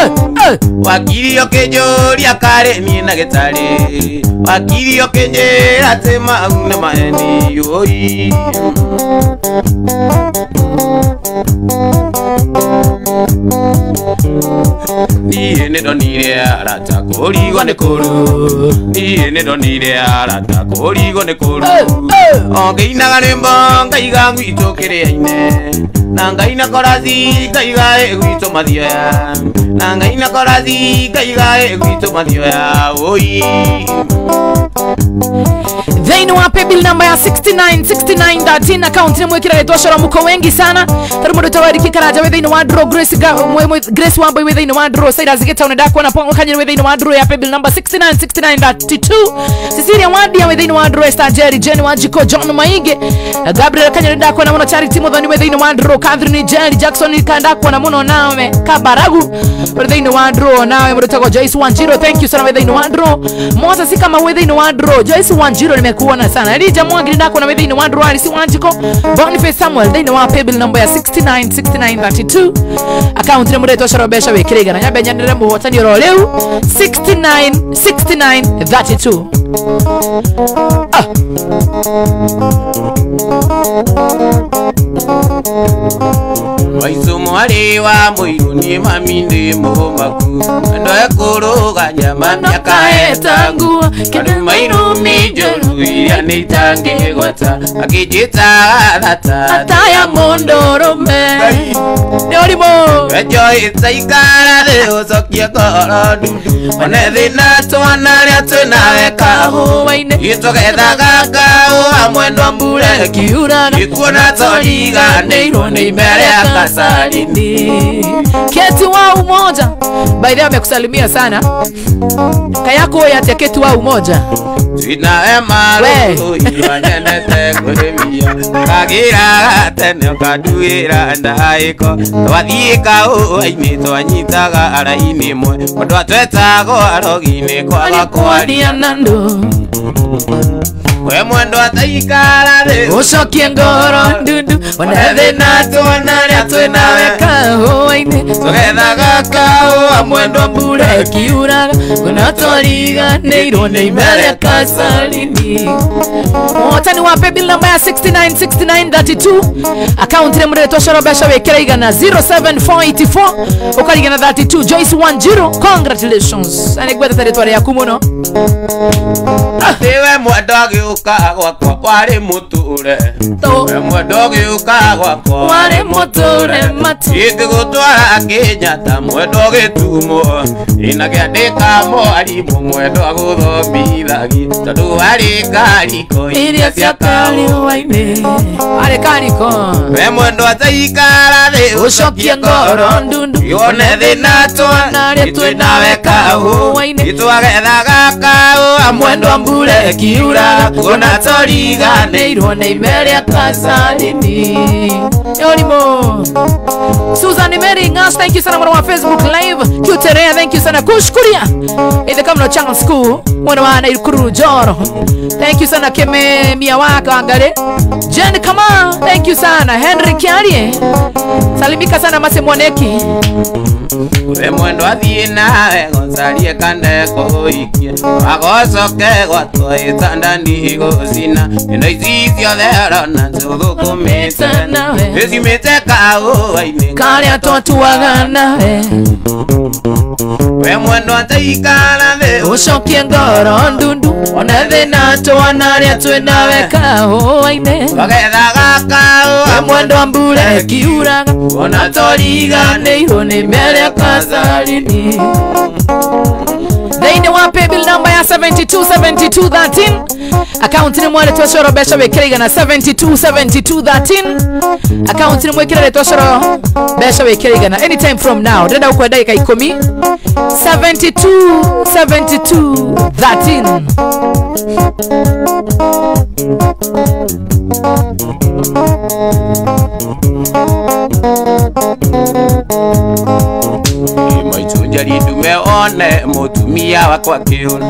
Wakirio kejoria kare miena getari Wakirio kenjera tema une maeni Oi Niye nendo nire arata korigo ne koru Niye nendo nire arata korigo ne koru Ongeina garembo ngaiga gwito kere aine Na ngaina korasi ngaiga gwito mathio ya Na ngaina korasi ngaiga gwito mathio ya Oi Then wape bill number ya 6913 account ni mwekira leto shara muko wengi sana. Tarumo tawari kikaraja within one draw Grace Wambo within one draw Saida zigeta unadako na pongo kanye within one draw ya pay bill number 6932. Cecilia Wadia within one draw Star Jerry Jenny Wajiko John Maige Gabriel kanye ndako na mono Charity Mudhoni within one draw Catherine Jenny Jackson kandako na mono nawe Kabaragu within one draw nawe mrutako Joyce Wanjiro. Thank you sana within one draw. Moza si kama within one draw Joyce Wanjiro nimekuona sana. Elija Mwangiri ndako na within one draw Alisi Wanjiko Boniface Samuel they know pay bill number ya 6932 account ni mreto sharobesha wekirega na nyabe nyandere mu watani roleu 6932. Waisumu aliwa muiruni maminde momaku ando ekuru nyama myaka etangu kaduma irumi joru ya nitange gota akijita ataya mondorome neolimo ejo itsaikara de osokia koro dudu onethina twanarya tunaweka ho waine itogethagaga amwendo mbure kiurana ikuona toriga neiro ne mbele ya kasalini Keti wa umoja by the way amekusalimia sana kayako yate Keti wa umoja sina ema ro iwanyenete kuremia kagira tene kaduira ndaiko wathika o ainito anyitaga araini mwe mundu atwetago arogine kwa kwaria nando we mwendo ataikara de ucokie ngoro ndundu onethe na twanarya twinaweka hoaine tugethaga kao mwendo mbure kiuraga kuna toriganĩirwo nĩ imbere kasalini. Mwotani wa pay bill number ya 6932 account ni mreto sharobesha wekera igana 07484 ukarigana 32 Joyce Wanjiro. Congratulations anegweta territory ya kumuno Ewe mwadogi ukagwa kwa wale muture we mwadogi ukagwa kwa wale muture mati iti gutwara Kenyatta mwadogi tumo inagiandika mwarimu mwadogi guthomithagi tondu wari kariko iria cia kari waine ari kariko we mwendo ataikara thi ucokie ngoro ndundu yone thina twanarya twinaweka waine itwagethaga kao mwendo mbure kiura kuna toriganĩirwo nĩ imbere ya kasalini yorimo. Susan Mary Ngas, thank you sana mwana wa Facebook live. Kuterea, thank you sana kushkuria ile kama no channel school mwana wa Naikuru Joro. Thank you sana Keme Miawaka angale Jen Kama, thank you sana Henry Kiarie, salimika sana Mase Mwaneki we mwendo athie nawe gocarie kandeko ikie agocoke gwatwaita ndani gũcina ino ici ciothe arona tũthũkũmĩte nawe ĩcimĩte kaũa-inĩ karĩa twatuaga nawe we mwendo ataikara thĩ ũcokie ngoro ndundu ona thĩna twanarĩa twĩnawe kahũa-inĩ twagethaga kaũa mwendo mbure kiuraga ona toriganĩirwo nĩ mbere kasalini. Thĩinĩ wa pay bill number ya 727213 account ni mwere twacoro besha wekera igana 727213 account ni mwekera twacoro besha wekera igana anytime from now ndenda ukwenda dakika 10 727213 Maichunjari ndume one mutumia wakwa kiura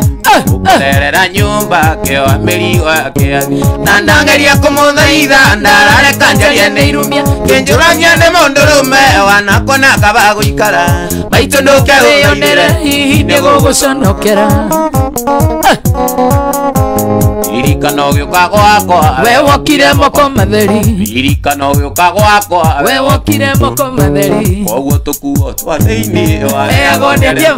ukerera nyumba keo amerigo yake na ndangeria kumuthaitha ndarare kanjaria nĩirumia kinjurania nĩ mũndũrũme wanakona kaba gũikara maitũ ndũkewĩyonere hihi nĩgũgũconokera iririkano gĩũka gwakwa we wokire moko matheri iririkano gĩũka gwakwa we wokire moko matheri koguo tũkuo twa thĩinĩ wa egonekie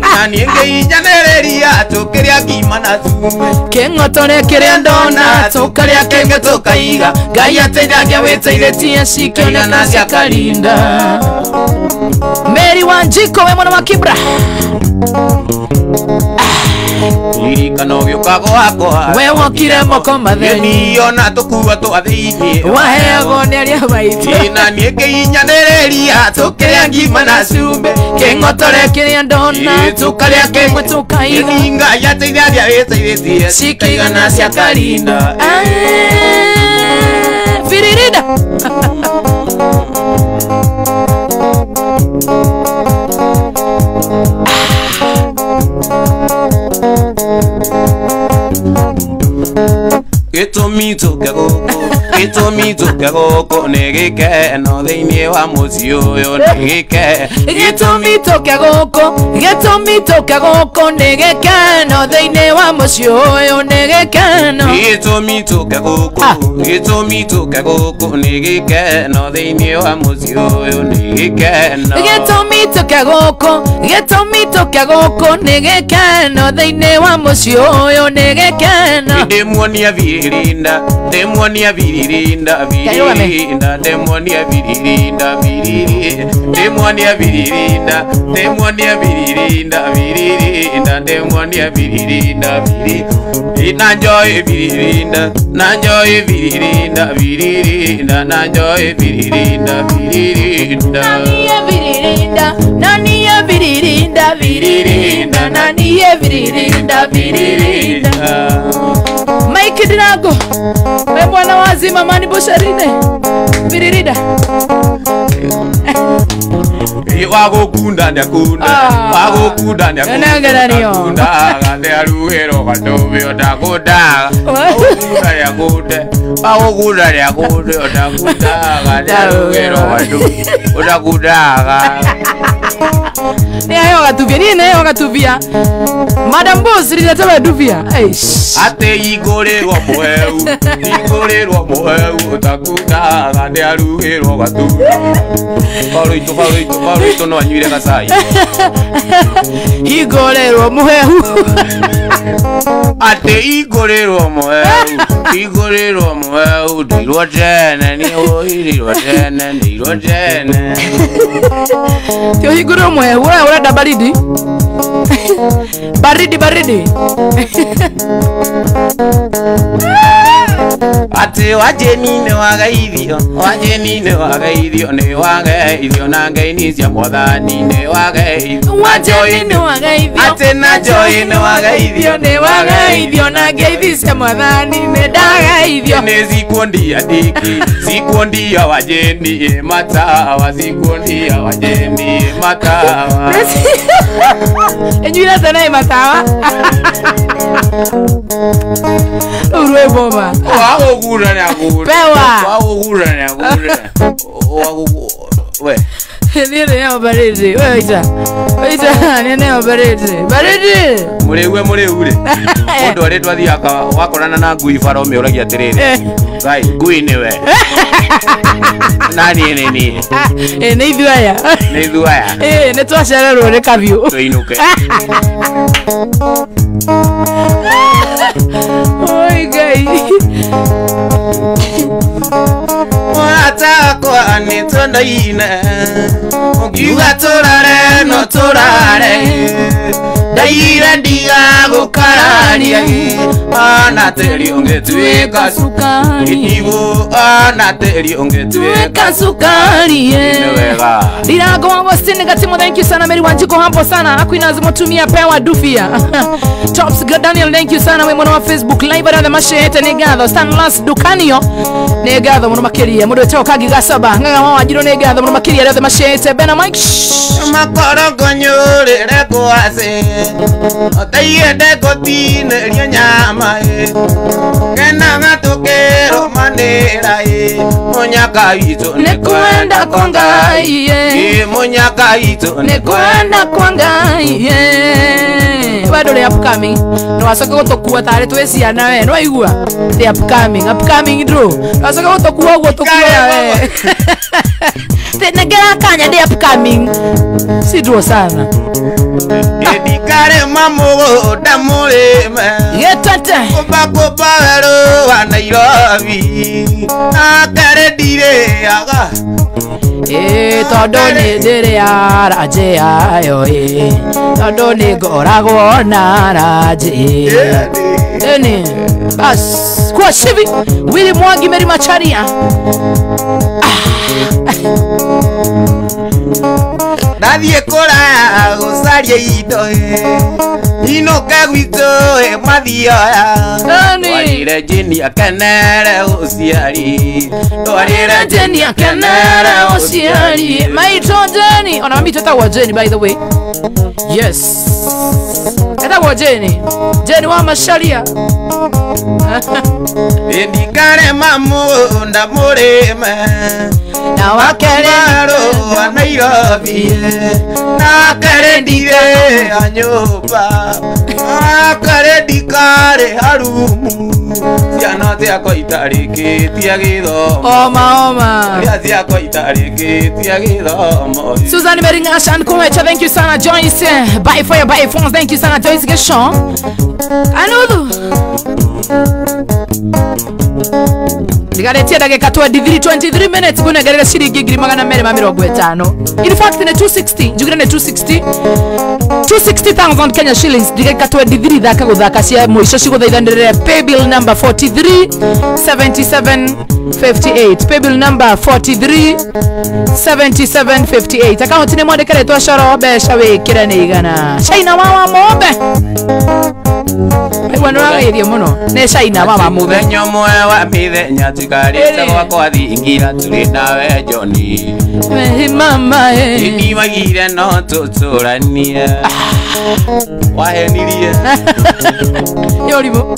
na niĩ ngĩinyanĩrĩria tũkĩrĩa ngima na thume kĩng'otore kĩrĩa ndona tũkarĩa kĩngĩ tũkaiga Ngai ateithagia wĩteithĩtie cikĩoneka cia karinda. Mary Wanjiko we mwana wa Kibra Irikano gĩũka gwakwa we wokire moko matheri niona tũkuo twa thĩinĩ waheagwo nĩ arĩa maitũ na niĩ ngĩinyanĩrĩria tũkĩrĩa ngima na cumbĩ kĩng'otore kĩrĩa ndona tũkarĩa kĩmwe tũkaiga Ngai ateithagia wĩteithĩtie cikĩigana cia karinda Viririda Gĩtũmi tũke gũkũ nĩ gĩkeno thĩinĩ wa mũciĩ ũyũ nĩ gĩkeno Gĩtũmi tũke gũkũ nĩ gĩkeno thĩinĩ wa mũciĩ ũyũ nĩ gĩkeno Gĩtũmi tũke gũkũ nĩ gĩkeno thĩinĩ wa mũciĩ ũyũ nĩ gĩkeno Gĩtũmi tũke gũkũ nĩ gĩkeno thĩinĩ wa mũciĩ ũyũ nĩ gĩkeno Ndĩmuonia Viririnda Ndĩmuonia Viririnda Viririnda Ndĩmuonia Viririnda Ndĩmuonia Viririnda Ndĩmuonia Viririnda Viririnda Ndĩmuonia Viririnda Na njoĩ Viririnda Na njoĩ Viririnda Viririnda Na njoĩ Viririnda Viririnda Na niye Viririnda Viririnda Na niye Viririnda Viririnda Mike Dinago we mwana wazima mani busharine Viririnda Wagũkunda nĩakunda Wagũkunda nĩakunda Nĩaruhĩrwo gatũbĩ ũtakundaga Wagũkunda nĩakunde ũtakundaga Nĩaruhĩrwo gatũbĩ ũtakundaga Nĩaheo gatubia niĩ nĩheo gatubia Madam Boss riretaga dubia Atĩ igũrĩrwo mũheu ũtakundaga Nĩaruhĩrwo gatũbĩ Paulo no anyuire gacai Igorerwo muhehu Ate igorerwo muhehu Ndirwo tene ndirwo tene Tio igorerwo muhehu urenda baridi Baridi Ate wajeni nĩ wagaithio nĩ wagaithio na ngai cia mwathani nĩ wagaithio Ate na njoĩ nĩ wagaithio na ngai cia mwathani nĩ ndagaithio Nĩ zikuondia wajeni matawa Enyuira tena matawa Urwe boma Wagũkunda nĩakunda Pewa We Nene ya baridi Oita nene ya baridi Mũrĩure Mũndũ arĩ twathiaga wakorana na ngui bara ũmĩũragia atĩrĩrĩ Ngai ngui nĩwe Nani nĩ ithuaya nĩ twacererwo nĩ kabiũ Tũinũke Oi Ngai Mwatakwa nĩ tũndaine Ũngiuga tũrare no tũrare Ndaire ndigagũkararia Ona tĩri ũngĩtuĩka sukari Ona tĩri ũngĩtuĩka sukari wega Dirago Agostini Gatimo, thank you sana. Mary Wanjiko hapo sana. Akwina zimotumia pewa dufia. Tops Daniel, thank you sana. We mwana wa Facebook live ara the mashete negatho Stanlas Dukanio negatho mwana makiria mudo teo kagi gasaba nganga mwa jiro negatho mwana makiria the mashete Bena Mike makoro gonyore kwase otayede kotine rio nyama ngena ngatokero manera monyaka ito nekwenda kwangai monyaka ito nekwenda kwangai bado le upcoming no asoka gotokua tare twecia na we no igua the upcoming draw asoka gotokua we tena gera kanya the upcoming si draw sana edikare mamugo damulema yetate kopa wero wa Nairobi akare dire aga Tondu nĩ ndĩrĩ aranjĩ ayo tondu nĩ ngoragwo na aranjĩ ĩni bas kwa shivi Willy Mwangi Mary Macharia Nadie kora gucaria indo inoka gwitũ mathioya twarire jeni akenere uciari twarire jeni akenere uciari maitwo jeni ona mami twetagwo jeni by the way yes etagwo jeni wa Macharia ndikare mamunda murime na wakerero wa Nairobi na karendire anyumba karendikare harumu ciana ciakwa itarĩkĩtie gĩthomo oma ciakwa itarĩkĩtie gĩthomo Susan Meringashan Kumecha, thank you sana Joyce bye for your bye phones, thank you sana Joyce Geshon Anudu Ndigaretia dakika 23 minutes kuna garega shiringi 250 in fact ni 260 jugire ni 260,000 Kenya shillings dakika 23 thaka guthaka cia muico ciguthaithanirire pay bill number 437758 pay bill number 437758 account ni mwandikire twacoro besha wikire ni igana Shaina wawa mombe Bueno, agairio muno. Ne Shaina mama muthenya mwe wa mithenya tikarite gwakwa thingira turi nawe Johnny. Mama Ni magire no tuturanie. Wahenirie. Yoribo.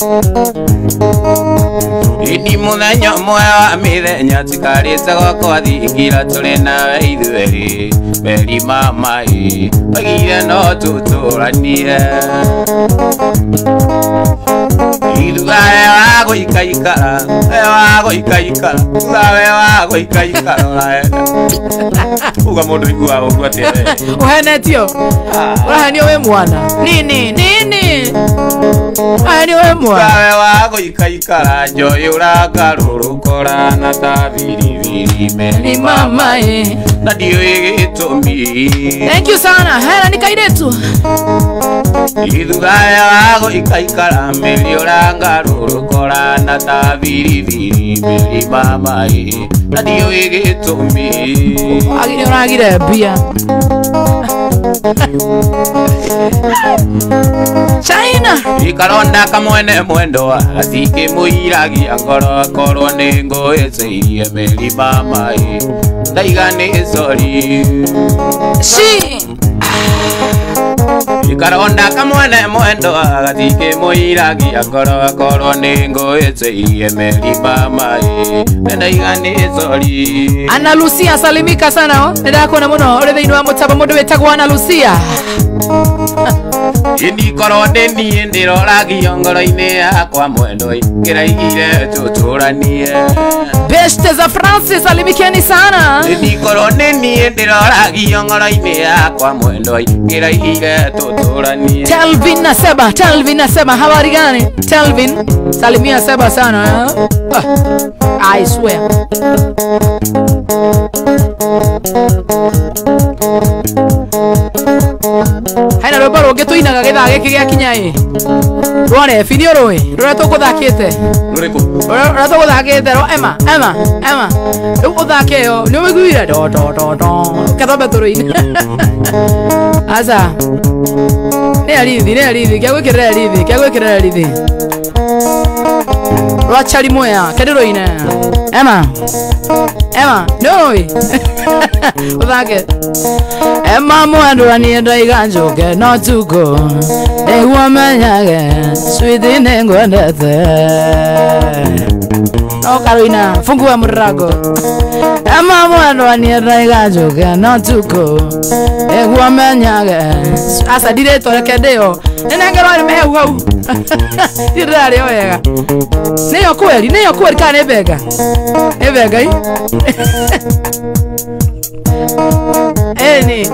Ni muthenya mwe wa mithenya tikarite gwakwa thingira turi nawe ithueri. Meri mama magire no tuturanie. Idugae wago ikaikara Ugawe wago ikaikara Uga mundu igua ugua tere Uhenetio Uhenio we mwana Nini Uhenio we mwana Ugawe wago ikaikara Joy urakarurukora na tabiribiri Meri mama na dio igitumi Thank you sana Hera nikairetu Idugae wago ikaikara Meri urangarurukora na tabiribiri Meri mama na dio igitumi Uragire bia China Ikaronda kamwene mwendo atike muiragia ngoro korwo ni ngwicirie Meri mama ndaigane sorry Shi Ikaronda kamwene mwendo atike muiragia ngoro korwo ni ngwicirie Meri mama ndaigane sorry Ana Lucia salimika sana ndakona muno uri thiini wa mutaba mundu wetagwo Ana Lucia Ini korode ni ndiroragio ngoro-ini yakwa mwendo kiraigire tuturanie Beste za Francis salimikeni sana Ini korode ni ndiroragio ngoro-ini yakwa mwendo kiraigire tuturanie Telvin Naseba habari gani Telvin salimia Seba sana I swear Haina rwimbo rũngĩ tũinaga gĩthaa gĩkĩ gĩakinya ĩ rwone bidio rũĩ rũrĩa tũgũthakĩte rũrĩa tũgũthakĩte Emma rĩu ũthake ĩyo nĩ ũmĩiguire kethombe tũrũini aca nĩ arithi kĩagwĩkĩrĩra rithi rwachari moya kĩndĩrũine Emma nũĩ ũthake Emma mwendwa niĩ ndaiga njũke no tuko nĩguo menyage sweetie nĩ ngwendete no Carolina fungua mrango Emma mwendwa niĩ ndaiga njũke no tuko nĩguo menyage aca ndirĩtũreke ndĩyo nĩnengerwo nĩ mehu hau ndirarĩo wega nĩyo kweri kana nĩ benga ĩ Eni,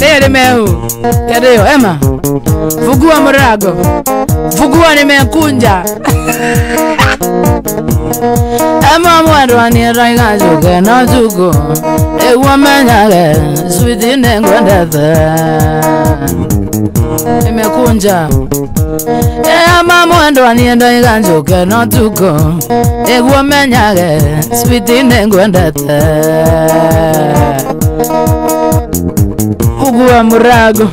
nere mehu. Cadê eu? Emma? Fungua mlango. Fungua, nimekunja. Ema mwendo aniraiga njuke na tuko. Ewa menyage sweetie nengwendete. Nimekunja. Ema mwendo aniraiga njuke na tuko. Ewa menyage sweetie nengwendete. Fungua mlango.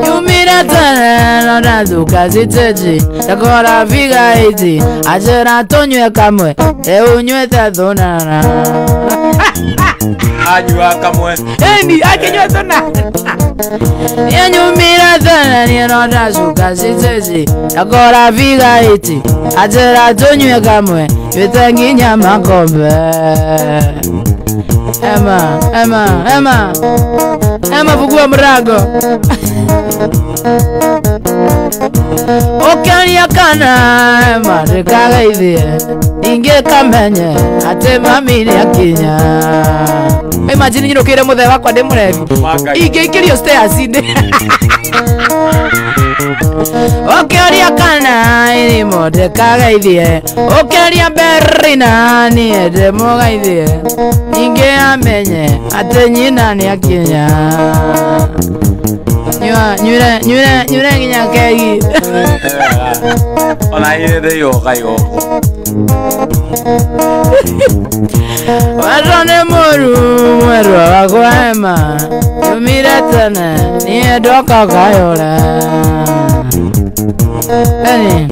Yumira tana na nazuka ziteji Takora viga iti Ajera tonywe kamwe unywe tadonana Anywa kamwe Eni akenywe tadonana Yumira tana na nazuka ziteji Takora viga iti Ajera tonywe kamwe Yutangi nyama kombe Emma fungua mlango. Okeria kana Emma rekageithie inge kamenye ate mami ni akinya. Imagine nyirukire muthe wakwa ndi murebi inge ikirio stairs inde. Okeria kana iri mode kageithie okeria berina ni ende mugeithie inge amenye ate nyina ni akinya. Nyure nginya kegi. Ona yede yo kaigo. Warone moru mweru wakwema. Yumire tene ni doka kayora. Eni.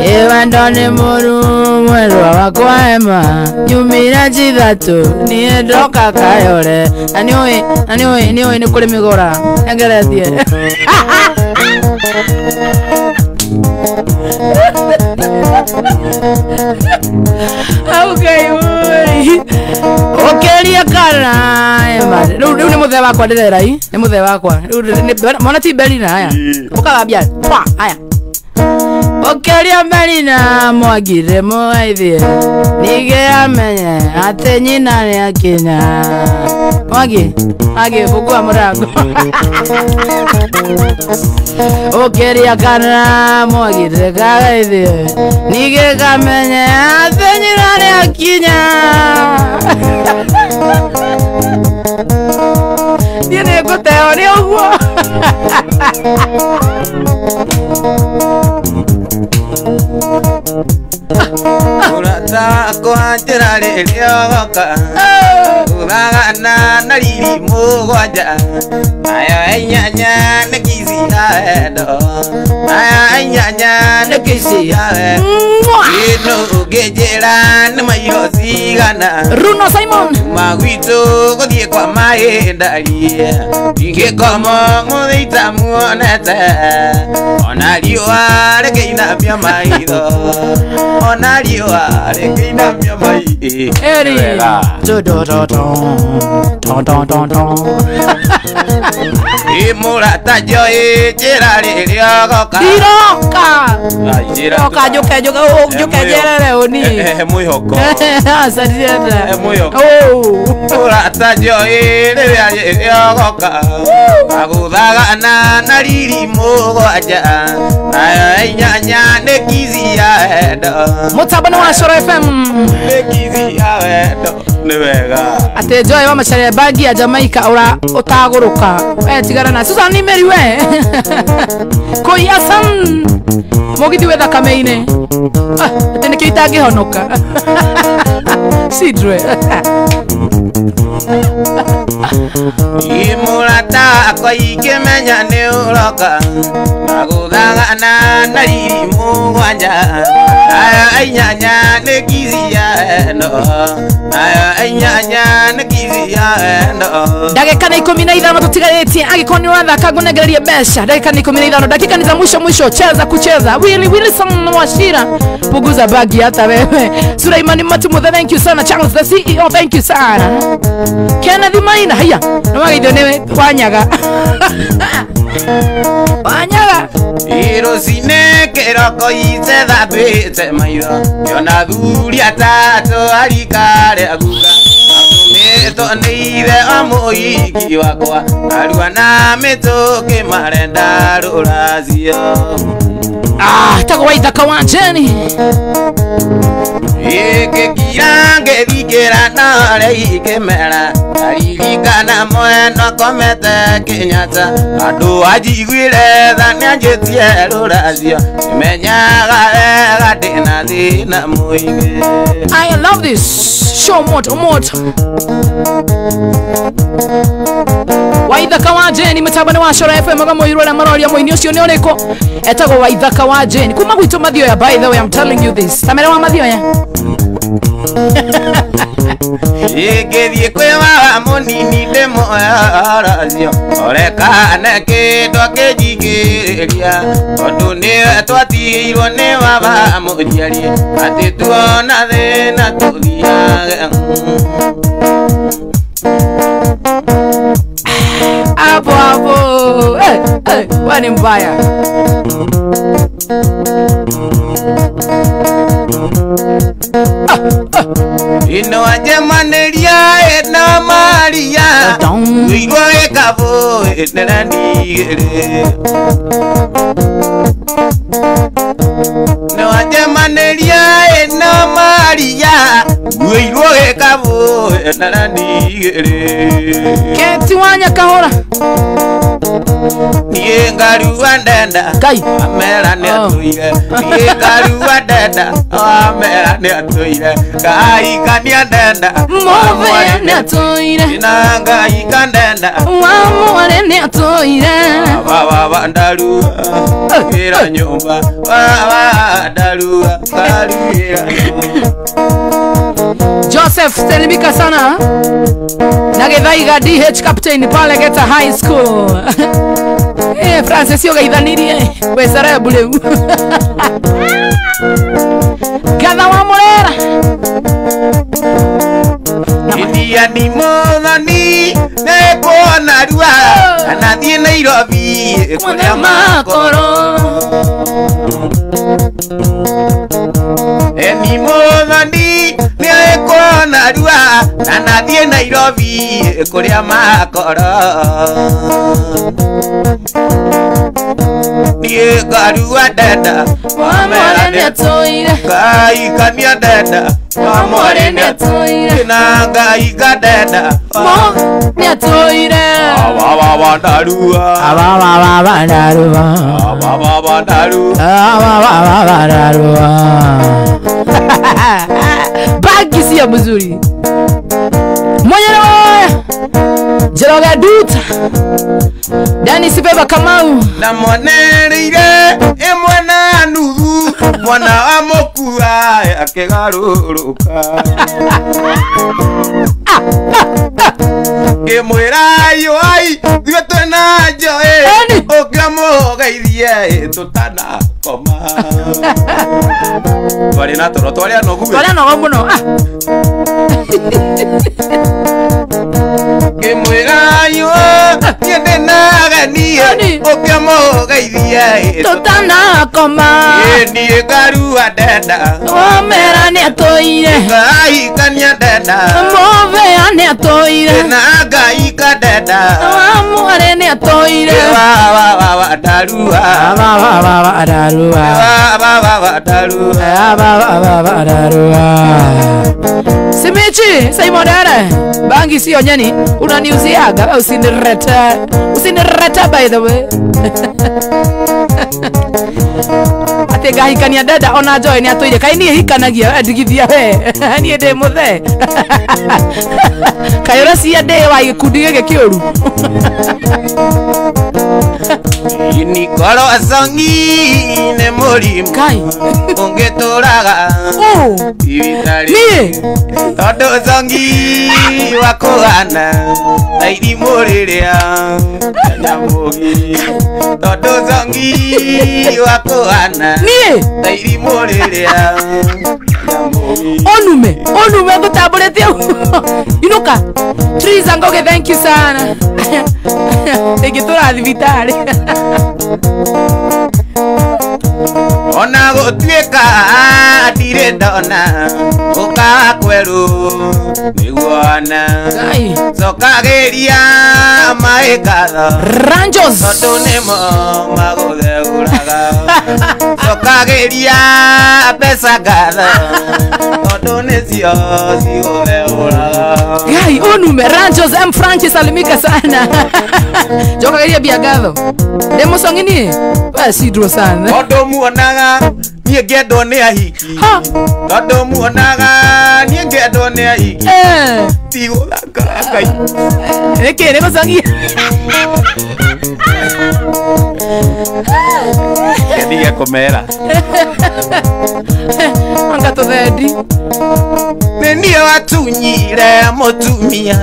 Ewandone moru mweru wakwema. Yumire jidatu ni doka kayore. Aniwe ni kule migora. Ngeretie. Okay, okeria kana riu ni muthe wakwa ndirera i ni muthe wakwa mona ti Berina haya ukagambia pa haya okeria Berina mwagire mugeithie nige amenye ate nyina ni akinya. Mwagi fungua mlango. Okeria kana mwagire kageithie nige kamenye ate nyina ni akinya. Tiene goteo ni uguo. Urata kwa njira riria goka Uragana na riri mugwanja Aya inyanya na kisi ya endo Aya inyanya na kisi ya endo Ino ugejera ni mayo sigana Runo Simon Magwito godie kwa maendari Inge komo muthita muonete Ona riua rekeina pia maitho Ona riua rekeina pia mai Eri Imurata joe jera riria goka Iroka Juke jerere oni Mwihoko Asadieta Mwihoko Urata joe riria goka Aguthaga na riri mugwanja Aya inyanya ne kizi ya endo Mutabano wa Shoro FM Ne kizi ya endo ni wega ate Joy wa macare bagi ya Jamaica ura utaguruka tigara na Susan ni meri we Koyasan mogidi wetha kameine ate ne kitangi honoka sidre Imurata kwa ikemenya ni uroka Aguthaga na riri mugwanja Aya inyanya ne kizi ya endo Aya inyanya ne kizi ya endo Dakika ni 15 tutigarĩtie agikoni wathaka ngunegererie besha dakika ni 15 dakika ni za mwisho cheza kucheza Wilson Washira puguza bagi hata wewe Sulaimani Matumuth thank you sana Charles the CEO thank you sana Kennedy Maina haya namageithio ni wanyaga Irosine keroko ise thabite maitho Yona thuri atatu arikare aguka Nĩtwĩtwo nĩ ithe wa mũhiki wakwa arua na mĩtũkĩ marenda rũracio. Tago Waithaka wa Jeni Gĩkĩkira ngĩthikĩra narĩa ikĩmera aririkana mwena komete Kenyatta andũ anjiguire tha nĩanjĩtie rũracio menyaga wega ndĩna thĩna mũingĩ. I love this show moto Waithaka wa Jeni mĩtambo-inĩ wa Cora FM mũirwo na maroria mũini ũcio nĩ ũrĩkũ etagwo Waithaka wa Jeni kuma gwitũ Mathioya. By the way, I'm telling you this, tamere wa Mathioya Ngĩthiĩ kwĩ baba mũnini ndĩmuoya racio orekane kĩndũ akĩnjigĩrĩria tondũ nĩwe twatigĩirwo nĩ baba mũnjiari atĩ tuona thĩna tũthiage. Hapo wani mbaya. Ino ajemanĩria ena Maria wĩirwo gĩkabũ ĩnera ndigĩrĩ. No ajemanĩria ena Maria wĩirwo gĩkabũ ĩnera ndigĩrĩ. Keti wanya kahora niĩ ngarua ndenda amera nĩ atũire. Niĩ ngarua ndenda amera nĩ atũire. Ngai kania ndenda Move nĩ atũire na Ngai kandenda Mwamware nĩ atũire. Baba ndarua kĩra nyũmba baba ndarua karuĩra nyũmba. Joseph Telemika sana na Githaiga DH captain pale Geta High School. Francis yoga idhanirie wesarebu leo. Kadha wa Murera India ni mũthoni nĩkuona rua anathiĩ Nairobi kũrĩa makoro. Ni mũthoni nĩkuona rua anathiĩ Nairobi kũrĩa makoro. Niĩ ngarua ndenda Mwamware nĩ atũire. Ngai kania ndenda Mwamware nĩ atũire na Ngai kandenda nĩ atũire. baba ndarua Baba ndarua baba ndarua baba ndarua. Bagi sio mzuri mwenyewe Jeroga Duta Dani Sibeba Kamau na mwanereire imwe na nuthu mwana wa mũkua akĩgarũrũka. Ngĩmwĩra yoi thiĩ twĩna njoĩ ũkĩmũgeithie tũtanakoma. Twarĩ na toro twarĩa nogu mũno. Ngĩmwĩra yo niĩ ndĩnagenie ũkĩmũgeithie tũtanakoma. niĩ ngarua ndenda Omera nĩ atũire. Ngai kania ndenda Movea nĩ atũire. na Ngai kandenda Mwamware nĩ atũire. baba ndarua Baba ndarua baba ndarua baba ndarua. Simichi Simon Dare bangi sio nyani unaniuziaga usinireta by the way. Ate gahikania dada ona joy ni atũire kai nie hikanagia ndigithia we nie ndĩ mũthe kayora cia ndĩ wa gĩkundi gĩkĩ kĩũru. Nikoro asongi ne mũrimũ Kai ũngĩtũraga ibitari niĩ tondũ songi wa kũgana na irimũ rĩrĩa nyamũgi tondũ songi wa kũgana niĩ na irimũ rĩrĩa nyamũgi. onume ngũtambũrĩtie inuka Triza Ngoge, thank you sana. Ingĩtũra thibitarĩ ona gũtuĩka ire ndona uka kweru niguona Gai. sokageria maikatho Ranjos. Otonemo magutheuraga sokageria pesa gatho otonecio cigutheuraga Gai, onume Ranjos M Frankie salimika sana. Joka geria biagatho. Demo songini. Basi dro sana. Ondo muonaga nie ngendo ni ahiki Ha. Ondo muonaga nie ngendo ni ahiki Tigũthaka Ngai Nĩkĩ nĩ gũcongio ndige kũmera anga tũthendi nĩ niĩ watunyire mũtumia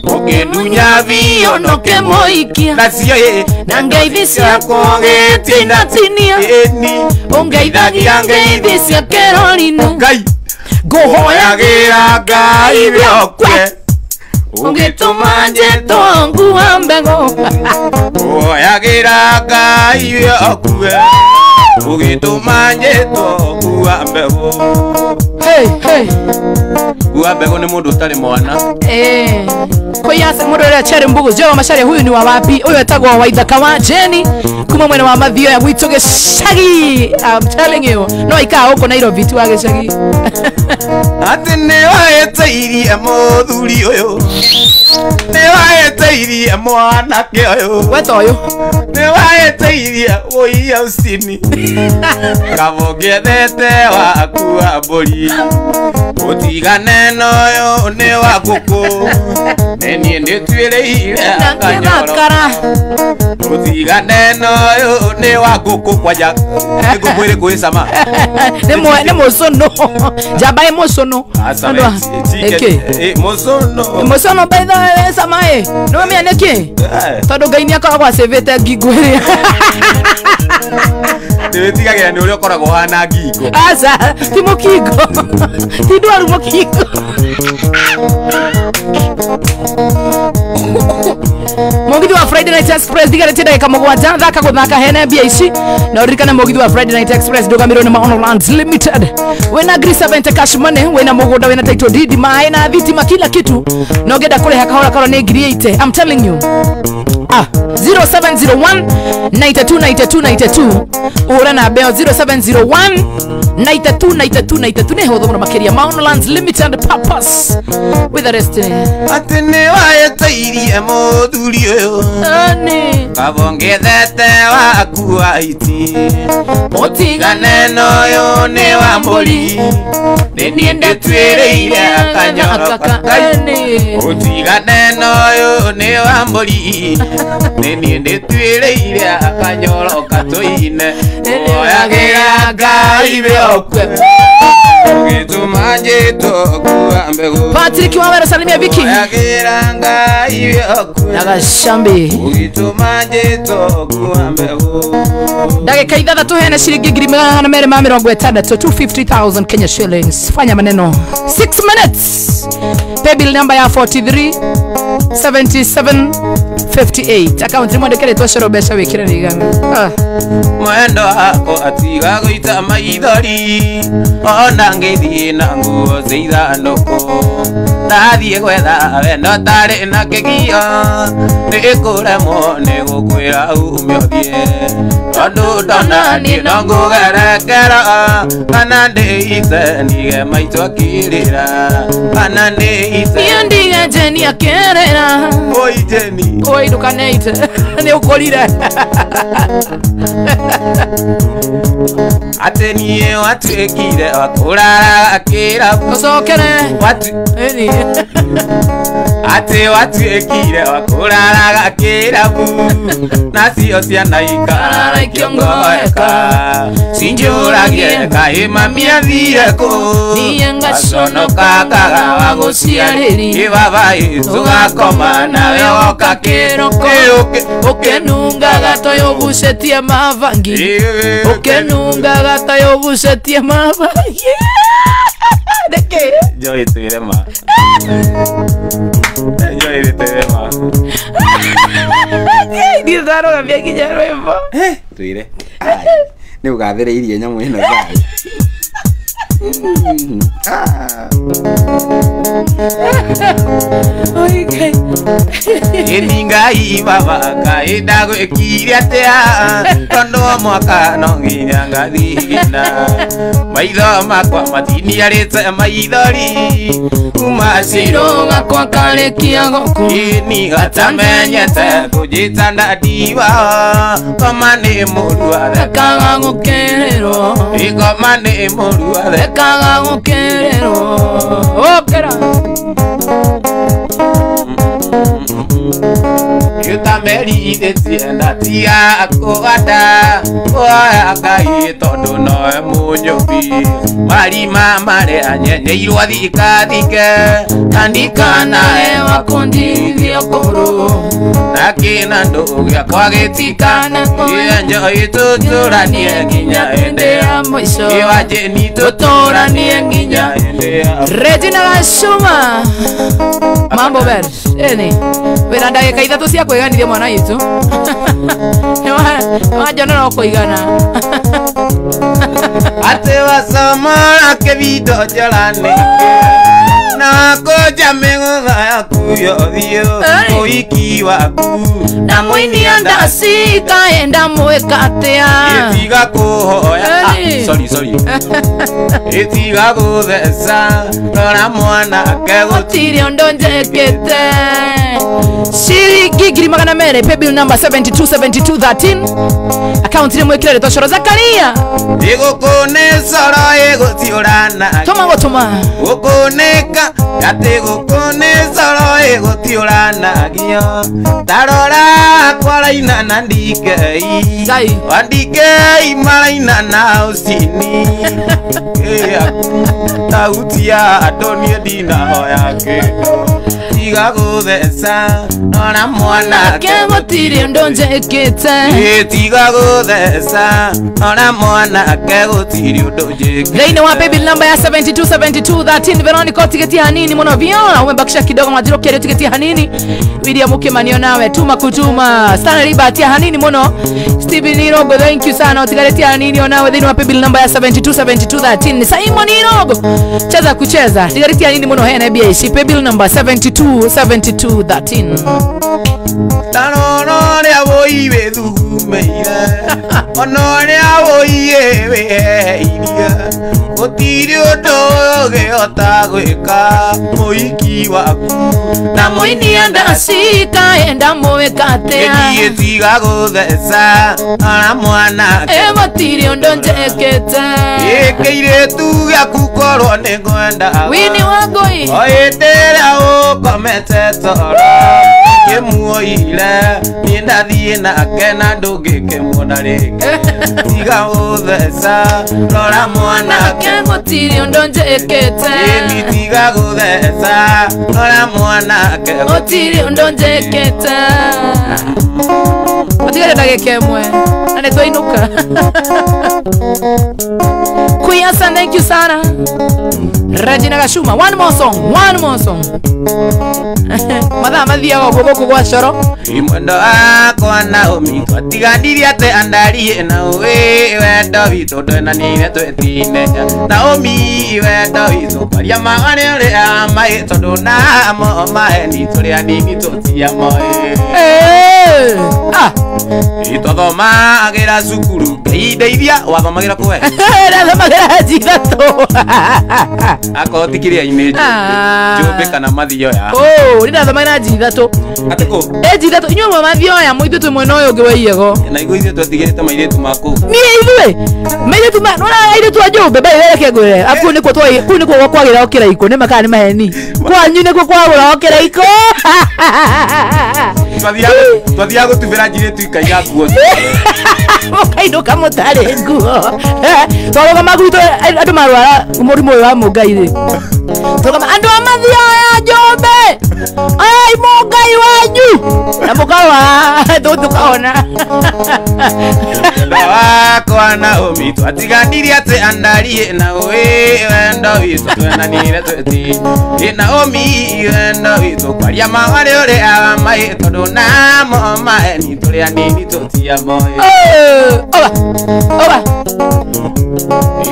ũkĩndunya biũ nũkĩmũikia nacio na ngeithi ciakwa gĩtinatinia ũngeithagia ngeithi cia kĩrori-inĩ Ngai ngũhoyagĩra Ngai bĩokwe ũgĩtũma njĩtwo ngua mbegũ ngũhoyagĩra Ngai bĩokwe ũgĩtũma njĩtwo ngua mbegũ ngua mbegũ nĩ mũndũ ũtarĩ mwana kwĩyasa mũndũ ũrĩa Cherry Mbugu Joe Macharia huyu ni wa wapi ũyũ etagwo Waithaka wa Jeni kuma mwena wa mathio ya gwitũ gĩcagi I'm telling you no ikaa huko Nairobi tu wa gĩcagi atĩ nĩ wahĩtĩirie mũthuri ũyũ nĩ wahĩtĩirie mwanake ũyũ weta ũyũ nĩ wahĩtĩirie wũi Austin kabo ngĩethete waku wa mbũri ũtigane n'ũyũ nĩ wa ngũkũ nĩ niĩ ndĩtuĩrĩire kara ũtigane n'ũyũ nĩ wa ngũkũ kwanja nĩ ngũkũ ĩrĩkũ ĩ cama nĩ mũcono njamba ĩ mũcono mũcono baitha ĩ cama ĩ nĩwamĩa nĩkĩ tondũ Ngai nĩakoragwo acĩvĩte ngingo ĩrĩa ndĩwĩtigagĩra nĩ ũrĩa ũkoragwo hana ngingo aca ti mũkingo ti ndwaru mũkingo Mugithi wa Friday Night Express digarĩtie ndagĩka mũgwanja thaka gũthaka hene mbia ici na ũririkane mugithi wa Friday Night Express ndũgamirwo nĩ Maono Lands Limited wĩna Grisavente cash money wĩna mũgũnda wĩna title deed maĩ na thitima kila kitu na ũngĩenda kũrĩha kahora kahora nĩ ngiri 80 I'm telling you 0701 929292 ũhũre na mbeo 0701 929292 nĩ hũthũ mũno makĩria Maono Lands Limited purpose with the rest atĩ nĩ wahĩtĩirie mũthuri ũyũ kabo ngĩethete waku wa iti ũtigane n'ũyũ nĩ wa mbũri nĩ niĩ ndĩtuĩrĩire akanyoroka ũtigane n'ũyũ nĩ wa mbũri nĩ niĩ ndĩtuĩrĩire akanyoroka tũine ũhoyagĩra Ngai bĩokwe ũgĩtũma njĩtwo ngua mbegũ Patrick Wawera salimia Viki ũhoyagĩra Ngai bĩokwe na Gashambi ũgĩtũma njĩtwo ngua mbegũ ndagĩka ithathatũ hene ciringi ngiri magana merĩ ma mĩrongo ĩtandatũ 250,000 Kenya shillings fanya maneno 6 minutes paybill number ya 437758 account mwandĩkĩrĩtwo cero mbeca wĩkĩre nĩ igana mwendo wako atiga gũita maithori ona ngĩthiĩ na nguo cia ithandũkũ ndathiĩ gwetha wendo tarĩ na kĩgio nĩ kũremwo nĩ gũkwĩra ume ũthiĩ tondũ ndona niĩ no ngũgerekera kana ndĩite ndige maitũ akĩrĩra kana ndĩite niĩ ndige Jeni akĩrĩra oi Jeni oi ndũkaneite nĩ ũkũrire atĩ niĩ watuĩkire wa kũrara kĩrabu ũcokere atĩ watuĩkire wa kũraraga kĩrabu nacio ciana ikaraikio ngoeka cinjũragie kaĩ mami athire kũ niĩ ngaconokaga wa gũciarĩri baba tũgakoma nawe woka kĩroko ũkenungaga toyo ũgucĩtie mavangi ũkenungaga toyo ũgucĩtie mavangi nĩkĩ Joy twĩrema Joy twĩrema ndiĩ ndarũgamia nginya rwĩmbo twĩre nĩ ũgathĩrĩirie nyamũ ĩno thai Oike. Ngai baba kai dago ekiriatea tondo mwaka no nginya ngathina maitho makwa matini arite maithori umaciro gakwa karekia goku ni gatamenyete kujitanda diva komane murua kaga gukerero ikomane murua kaga gukerero opera Yuta meri de tienda tia akoada oya kai todo no emunyobi mari mama le anyenye irwadi kadike andika na ewa kondi viokoro nakina ndoga kwagetika yenjo itutura ni nginya endea mwisho iwaje ni tutura ni nginya endea Regina Gashuma mambo ber eni wena ndagika ithatu cia kwiganithia mwana yitu wajona no kuigana ate wasomora kebido jalane na koja menga yakuyo dio oiki waku na mwini andasi kaenda mwekatea etiga kuhoya sorry etiga kuthesa na mwana kegotiri ondonjekete shilingi ngiri magana mere paybill number 727213 account ni mwekire toshoro Zakaria igukune soro igutiurana toma gukuneka ati gukune soro igutiurana gio tarora kwaraina na ndikei andikei maraina na usini tautia adonie dina hoya kendo tiga guthesa na mwana kegotiri ondonjekete tiga guthesa na mwana kegotiri ondonjekete Reine wa paybill number ya 727213 Veronica tiketi hanini mwana viola umebakisha kidogo majiro kile tiketi hanini video mukimanio nawe tuma kutuma Stanley Ribati hanini mwana Steven Nirogo thank you sana tiketi hanini onawe Reine wa paybill number ya 727213 Simon Nirogo cheza kucheza tiketi hanini mwana hena biashi paybill number 727213 Tanone aboibe thumeire onone aboiye iria otiri odoge otagweka moiki waku na mwini andasi kaenda mwekatea tiga guthesa na mwana egotiri ondonjekete ekeire tu yakukorwo ni ngwenda wini wagoi oitera ukomete toro kemuoire nindathie nake na ndungikemwona ringi tiga guthesa rora mwana kegotiri ondonjekete ni tiga guthesa rora mwana gotiri ondonjekete otigere ndagikemwe na nitwainuka Kuyasa thank you sana Regina Gashuma one more song Madha mathiaga guku gwa coro imwendo akwa Naomi twatiganirie ate andarie na we wendo witũ ndwenanire twetine Naomi wendo witũ kwaria magane ũrĩa maĩ tondũ namo maheni tũrĩa nini tũtiamoĩ itwathomagĩra cukuru ngeithia wathomagĩra kũwe nathomagĩra njithatũ akorwo ti kĩrĩa-inĩ njũmbĩ kana mathioya nĩndathomagĩra njithatũ atĩ kũ njithatũ inyuĩ mwe mathioya mũithũtũ mwena ũyũ ũngĩ wa Iyego na igũĩ ithuĩ twetigĩrĩte mairĩtu makũ niĩ ithuĩ mairĩtu nona airĩtu a njũmbĩ mbaireke ngwĩre kũu nĩkuo kwagĩra o kĩraiko nĩ makana nĩ maheni kwanyu nĩkuo kwagũra o kĩraiko twathiaga gũtumĩra njirĩtu ikaiga nguo mũkainũka mũtarĩ nguo twarũgama gwitũ andũ marwara mũrimũ ũyũ wa mũngai-rĩ tũrũgama andũ a mathioya njũmbĩ aya Ngai mongai wanyu na mukawa tukaona wakwa Naomi twatiganire ati andarie na wendo witu twenanire tweti Naomi wendo witu kwaria mawari uri amai tondu namo maeni turia nini tutia moyo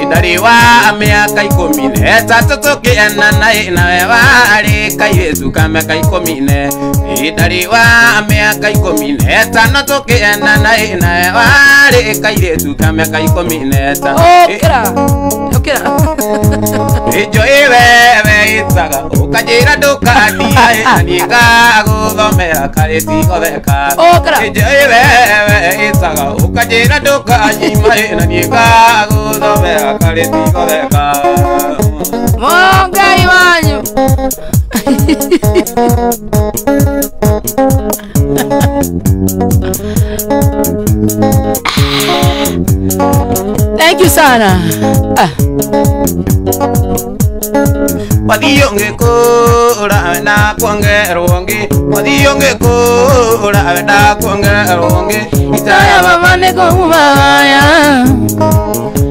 Idari wa miaka 13 tukienda nawe wari kairetu ka miaka 10 Idari wa miaka 15 tukienda nawe wari kairetu ka miaka 15 okera Ijo iwewe itaga ukajira ndukadia niga guthomera kareti gotheka Ijo iwewe itaga ukajira ndukanyima na niga guthomera kareti gotheka Mongai wanyu Thank you sana. Wadiyonge kura na kwangeronge Wadiyonge kura na kwangeronge Itaya babane kumaya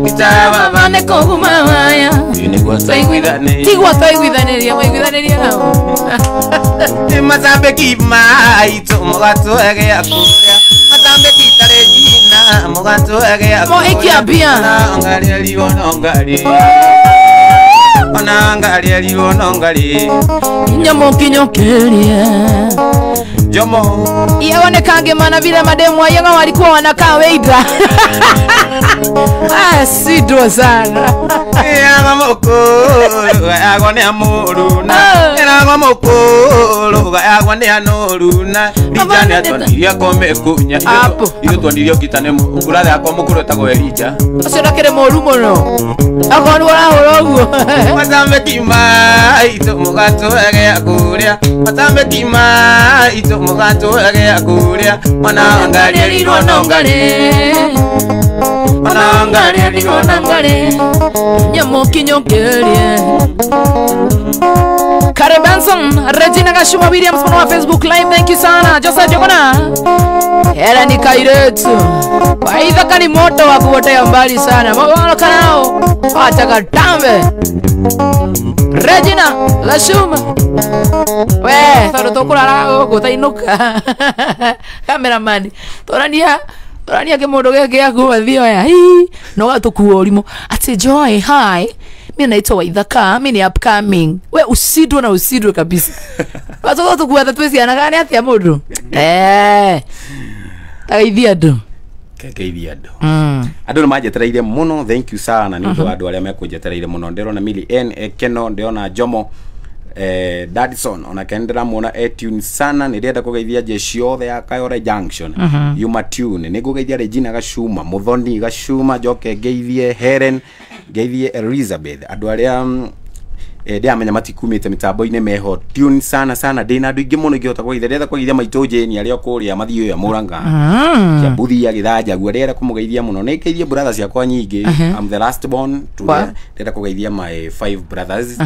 Itaya babane kumaya Tigwa twaiguithaniria nao Mazambe kima ito mugato ege akuria Mazambe kitare jina mugato ege akuria Mo ikiambia Nangari alionongari Nangari alionongari Nyomo kinyokeria Jomo Yaonekange mana vile mademu wayenga walikuwa wanakaa weidra Sidwa sana Yaga mokolo Yaga ni amoruna Yaga mokolo Yaga ni anoruna Lijani atoniria kome kunya Iyo toniria kitane mukura yako mukuru tago Elija Osera kere moru mono Akonu wala horoguo Mazambe kima ito mugato ege akuria Mazambe kima ito mugato ege akuria Manangari alionongari Manangari Nyomo kinyokeria Kare Benson Regina Gashuma Williams mwana wa Facebook live. Thank you sana Josa Jogona Hela ni kairetu Waidha kani moto wa kuotea mbali sana Mawala kanao Wataka tambe Regina Gashuma We Tharo tokula lao Kutainuka Kameramani Torania ke modo geke akuwathio ya hii no gatukuo urimo ati Joy hi mimi naitwa Waithaka mimi ni upcoming we usidwe kabisa watu tukuwa twezi anagani ati ya modo taithia ndo kekeithia ndo andu majetereire muno. Thank you sana ni ndo andu aria mekunjetereire muno ndero na Mili N Ekeno ndiona Jomo Dadson ona kendera muona tune sana nirenda kugeithia jeshi othe ya Kayore Junction Yuma Tune nigugeithia Regina Gashuma Muthoni Gashuma Joke geithie Helen geithie Elizabeth andu aria ndiamenya matikumite mitambo-ine meho tune sana ndina andu ingi muno ngihota kugeithia kugeithia maito Jeni aria kuria mathio ya Muranga ya Buthi ya Githanja guo rera kumugeithia muno ni geithia brothers yakwa nyingi I'm the last born ndenda kugeithia my 5 brothers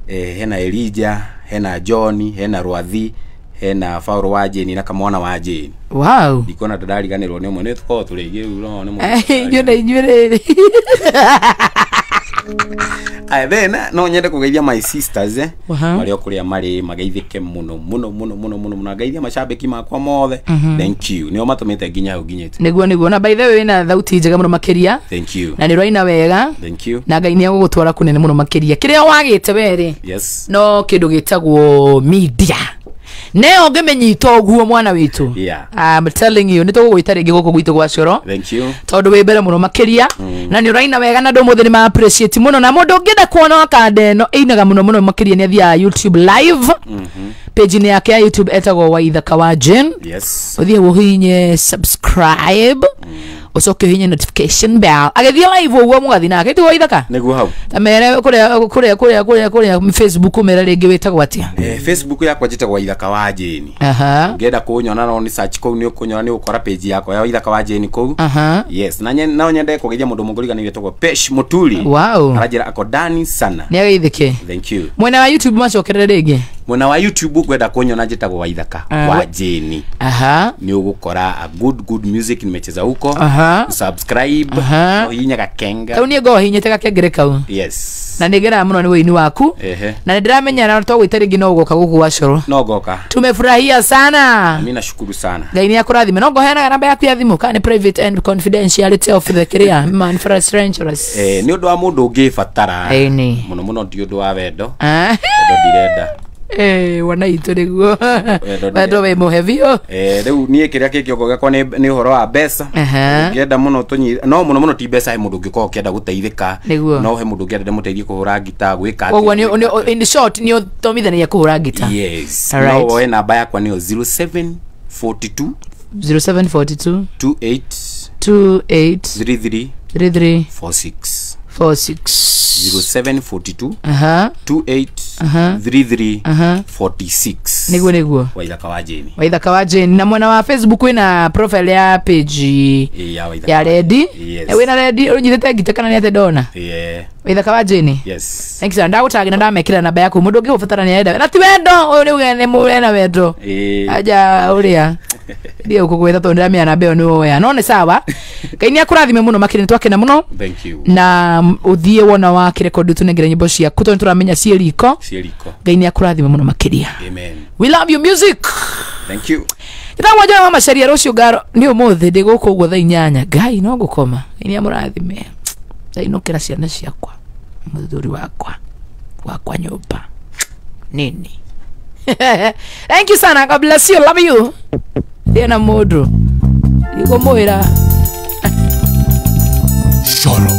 hena Elijah hena John hena Rwathi hena Fauro wa Jeni na kamwana wa Jeni wow ndikona ndariganirwo ni umwe ni tuko turigi uro ni nyure then no nyende kugeithia my sisters mario kuria mari mageithike muno geithia mashabiki makwa mothe thank you nio matumite nginya hau nginyete niguo na by the way na thauti njega muno makiria thank you na ni roina wega thank you na Ngai ni agugutwara kunene muno makiria kiria wagite were yes no kindu gitagwo media Neo ngemenyita oguo mwana witu I'm telling you nitugugwita ringi guku gwitu gwa coro thank you tondu we mbere muno makiria na ni uraina wega na ndomo thini ma appreciate muno na mundu ngenda kuona wakandeno einaga muno makiria ni athia YouTube live page ni yake ya YouTube etagwo Waithaka wa Jen yes uthie uhinye subscribe ucoke uhinye notification bell agethie live uguo mugathi nake ti Waithaka niguo hau tamere kuria Facebook umera ringi witagwo atia Facebook yakwa njitagwo Waithaka wa Jeni ngenda kunyona no ni search kou ni ukunyona ni ukora page yakwa ya Waithaka wa Jeni kou yes na nyende kugeithia mundu munguriga ni witagwo Pesh Mutuli wow arajira ako Dani sana ni ageithike thank you mwena wa YouTube macokerere ringi mwena wa YouTube kwenda kunyona njitagwo Waithaka wa Jeni ni ugukora a good music nimecheza huko subscribe no hinya gakenga kau ni go hinyete gakengere kau yes na ndigera muno ni wini waku na ndiramenya na to gwita ringi no goka guku wacoro no goka tumefurahia sana mimi nashukuru sana Ngai ni akurathime no gohena namba yaku ya thimu kana private and confidentiality of the career man for a strangers ni undu wa mundu ungifatara muno ndi undu wa wendo ndirenda wanaitå rä guo wendo wä må hevio rä u niä kä rä a kä kä oko gäakwa nä å horo wa mbeca ngäenda må no no må no ti mbeca he må ndå å ngä korwo å kä enda gå teithä no he må ndå å ngä enda ndä må teithie kå hå ra ngita gwä ka koguo nä å thomithanagia kå hå ra ngita no woe namba yakwa nä o 0742 0742 28 33 46 0742 28 33 46 niguo Waithaka wa Jeni na mwana wa Facebook wina profile ya page ya Redi wina Redi unyithete ngite kana ni ate dona Waithaka wa Jeni thank you sana ndagutagina ndamekira namba yaku mundu ungi ufatara ni enda na ti wendo uyu ni ugene murena wendo aja uria ndio kugwetha to ndiramia namba yo ni woya no ni sawa Ngai ni akurathime muno makiri twakena muno thank you na uthie wona wa kirekondi tunengere nyimbo cia kuto nituramenya cieriko Ngai ni akurathime muno makiria amen we love you music thank you itawa jana mama sharia rocio garo ni umuthi ndi guku guo thaa 8 Ngai no gukoma ni amurathime ndainukira ciana ciakwa muthuri wakwa nyumba nini thank you sana God bless you love you tena modo iko moira Shoro